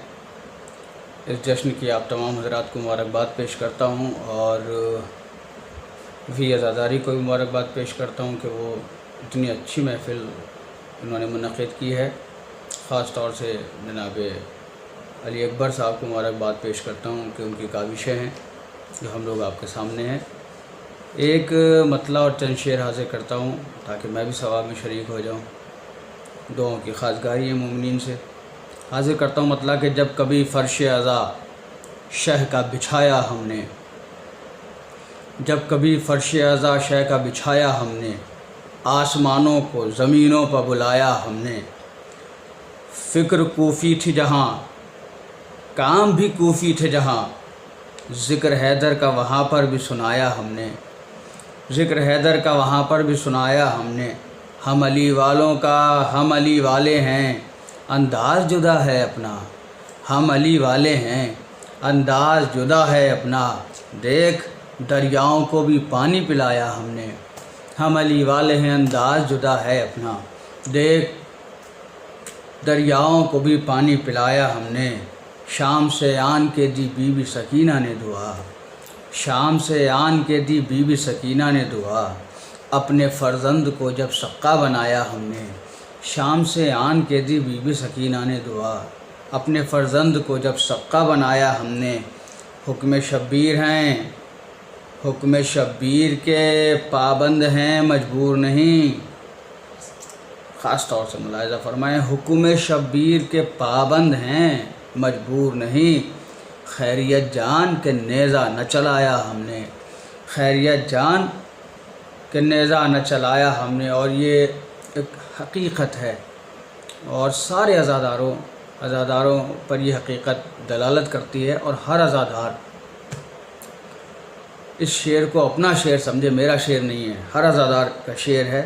اس جشن کی آپ تمام حضرات کو مبارکباد پیش کرتا ہوں، اور وی عزاداری کو بھی مبارکباد پیش کرتا ہوں کہ وہ اتنی اچھی محفل انہوں نے منعقد کی ہے۔ خاص طور سے جناب علی اکبر صاحب کو مبارکباد پیش کرتا ہوں کہ ان کی کاوشیں ہیں جو ہم لوگ آپ کے سامنے ہیں۔ ایک مطلع اور چند شعر حاضر کرتا ہوں تاکہ میں بھی ثواب میں شریک ہو جاؤں، دعاؤں کی خواستگاری ہے مومنین سے۔ حاضر کرتا ہوں مطلع کہ جب کبھی فرش عزا شہ کا بچھایا ہم نے، جب کبھی فرش عزا شہ کا بچھایا ہم نے، آسمانوں کو زمینوں پر بلایا ہم نے، فکر کوفی تھی جہاں کام بھی کوفی تھے جہاں، ذکر حیدر کا وہاں پر بھی سنایا ہم نے، ذکر حیدر کا وہاں پر بھی سنایا ہم نے، ہم علی والوں کا ہم علی والے ہیں انداز جدا ہے اپنا، ہم علی والے ہیں انداز جدا ہے اپنا، دیکھ دریاؤں کو بھی پانی پلایا ہم نے، ہم علی والے ہیں انداز جدا ہے اپنا، دیکھ دریاؤں کو بھی پانی پلایا ہم نے، شام سے آن کے دی بی بی سکینہ نے دعا، شام سے آن کے دی بی بی سکینہ نے دعا، اپنے فرزند کو جب سقا بنایا ہم نے، شام سے آن کے دی بی بی سکینہ نے دعا، اپنے فرزند کو جب سقا بنایا ہم نے، حکم شبیر ہیں حکم شبیر کے پابند ہیں مجبور نہیں، خاص طور سے ملاحظہ فرمائیں، حکم شبیر کے پابند ہیں مجبور نہیں، خیریت جان کے نیزہ نہ چلایا ہم نے، خیریت جان کہ نیزہ نہ چلایا ہم نے، اور یہ ایک حقیقت ہے اور سارے عزاداروں پر یہ حقیقت دلالت کرتی ہے، اور ہر عزادار اس شعر کو اپنا شعر سمجھے، میرا شعر نہیں ہے، ہر عزادار کا شعر ہے۔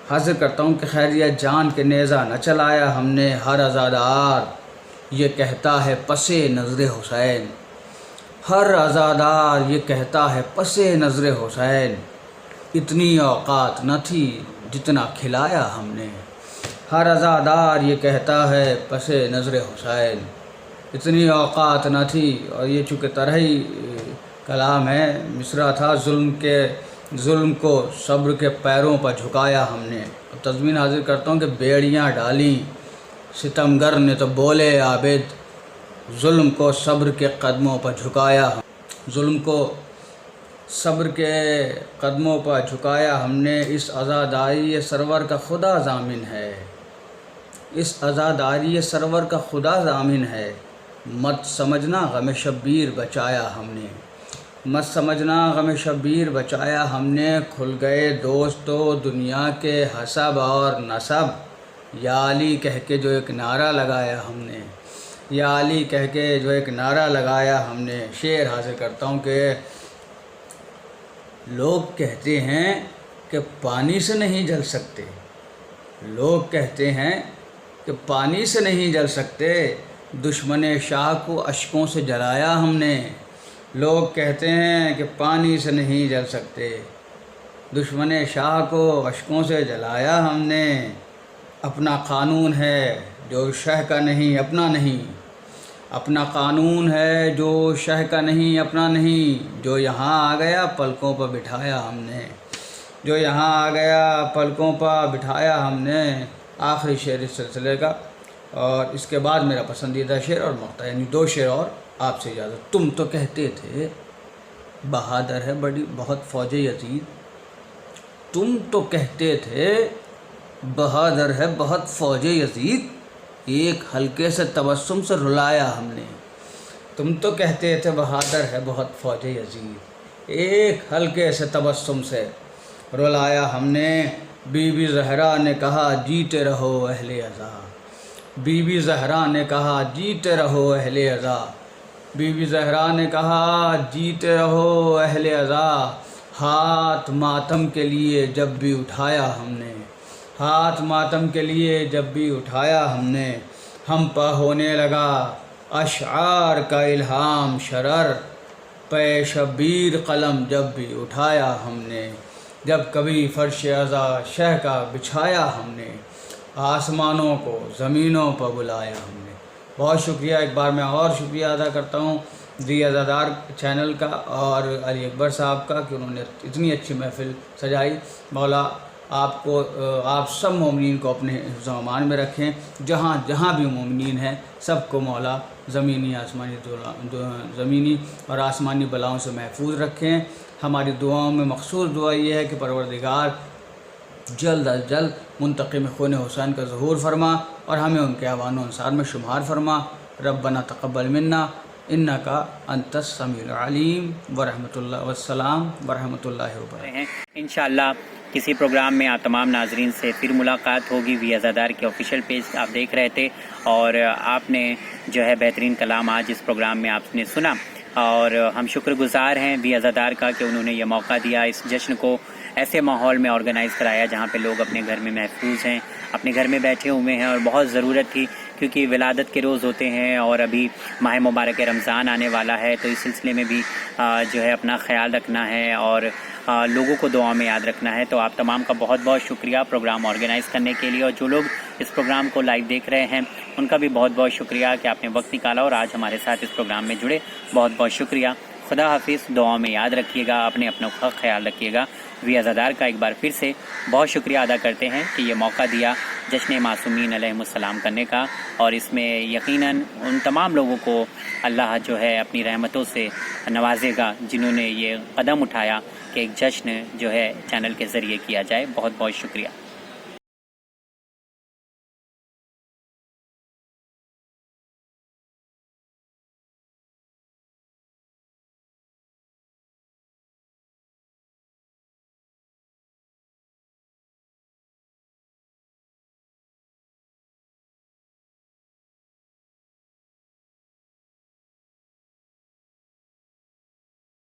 حاضر کرتا ہوں کہ خیریت جان کہ نیزہ نہ چلایا ہم نے، ہر عزادار یہ کہتا ہے پس نظر حسین، ہر عزادار یہ کہتا ہے پس نظر حسین، اتنی اوقات نہ تھی جتنا کھلایا ہم نے، ہر عزادار یہ کہتا ہے پس نظر حسین، اتنی اوقات نہ تھی۔ اور یہ چونکہ طرحی کلام ہے، مصرع تھا، ظلم کو صبر کے پیروں پر جھکایا ہم نے۔ اب تضمین حاضر کرتا ہوں کہ بیڑیاں ڈالیں ستمگر نے تو بولے عابد، ظلم کو صبر کے قدموں پر جھکایا ظلم کو صبر کے قدموں پر جھکایا ہم نے، اس عزاداری سرور کا خدا ضامن ہے، اس عزاداری سرور کا خدا ضامن ہے، مت سمجھنا غم شبیر بچایا ہم نے، مت سمجھنا غم شبیر بچایا ہم نے، کھل گئے دوستو دنیا کے حسب اور نسب، یا علی کہہ کے جو ایک نعرہ لگایا ہم نے، یا علی کہہ کے جو ایک نعرہ لگایا ہم نے۔ شعر حاصل کرتا ہوں کہ لوگ کہتے ہیں کہ پانی سے نہیں جل سکتے، لوگ کہتے ہیں کہ پانی سے نہیں جل سکتے، دشمن شاہ کو اشکوں سے جلایا ہم نے، لوگ کہتے ہیں کہ پانی سے نہیں جل سکتے، دشمن شاہ کو اشکوں سے جلایا ہم نے، اپنا قانون ہے جو شہ کا نہیں اپنا نہیں، اپنا قانون ہے جو شہ کا نہیں اپنا نہیں، جو یہاں آ گیا پلکوں پر بٹھایا ہم نے، جو یہاں آ گیا پلکوں پر بٹھایا ہم نے۔ آخری شعر اس سلسلے کا، اور اس کے بعد میرا پسندیدہ شعر اور مقطع، یعنی 2 شعر اور آپ سے اجازت۔ تم تو کہتے تھے بہادر ہے بہت فوج یزید، تم تو کہتے تھے بہادر ہے بہت فوج یزید، ایک ہلکے سے تبسم سے رلایا ہم نے، تم تو کہتے تھے بہادر ہے بہت فوج یزید، ایک ہلکے سے تبسم سے رلایا ہم نے۔ بی بی زہرا نے کہا جیتے رہو اہل عزا، بی بی زہرا نے کہا جیتے رہو اہل عزا، بی بی زہرا نے کہا جیتے رہو اہل عزا، ہاتھ ماتم کے لیے جب بھی اٹھایا ہم نے، ہاتھ ماتم کے لیے جب بھی اٹھایا ہم نے، ہم پہ ہونے لگا اشعار کا الہام شرر، پہ شبیر قلم جب بھی اٹھایا ہم نے، جب کبھی فرش عزا شہ کا بچھایا ہم نے، آسمانوں کو زمینوں پر بلایا ہم نے۔ بہت شکریہ، ایک بار میں اور شکریہ ادا کرتا ہوں دی عزادار چینل کا اور علی اکبر صاحب کا کہ انہوں نے اتنی اچھی محفل سجائی۔ مولا آپ کو، آپ سب مومنین کو اپنے حفظ و امان میں رکھیں، جہاں جہاں بھی مومنین ہیں سب کو مولا زمینی اور آسمانی بلاؤں سے محفوظ رکھیں۔ ہماری دعاؤں میں مخصوص دعا یہ ہے کہ پروردگار جلد از جلد منتقم خون حسین کا ظہور فرما اور ہمیں ان کے اعوان و انصار میں شمار فرما۔ ربنا تقبل منا انکا انت السمیع العلیم ورحمۃ اللہ والسلام ورحمۃ اللہ وبرکاتہ۔ انشاءاللہ کسی پروگرام میں آپ تمام ناظرین سے پھر ملاقات ہوگی۔ وی عزادار کے آفیشیل پیج آپ دیکھ رہے تھے اور آپ نے جو ہے بہترین کلام آج اس پروگرام میں آپ نے سنا، اور ہم شکر گزار ہیں وی عزادار کا کہ انہوں نے یہ موقع دیا، اس جشن کو ایسے ماحول میں آرگنائز کرایا جہاں پہ لوگ اپنے گھر میں محفوظ ہیں، اپنے گھر میں بیٹھے ہوئے ہیں، اور بہت ضرورت تھی کیونکہ ولادت کے روز ہوتے ہیں اور ابھی ماہ مبارک رمضان آنے والا ہے، تو اس سلسلے میں بھی جو ہے اپنا خیال رکھنا ہے اور لوگوں کو دعا میں یاد رکھنا ہے۔ تو آپ تمام کا بہت بہت شکریہ پروگرام آرگنائز کرنے کے لیے، اور جو لوگ اس پروگرام کو لائیو دیکھ رہے ہیں ان کا بھی بہت بہت شکریہ کہ آپ نے وقت نکالا اور آج ہمارے ساتھ اس پروگرام میں جڑے۔ بہت بہت شکریہ، خدا حافظ، دعاؤں میں یاد رکھیے گا، اپنے کا خیال رکھیے گا۔ وی عزادار کا ایک بار پھر سے بہت شکریہ ادا کرتے ہیں کہ یہ موقع دیا جشن معصومین علیہم السلام کرنے کا، اور اس میں یقیناً ان تمام لوگوں کو اللہ جو ہے اپنی رحمتوں سے نوازے گا جنہوں نے یہ قدم اٹھایا کہ ایک جشن جو ہے چینل کے ذریعے کیا جائے۔ بہت بہت شکریہ۔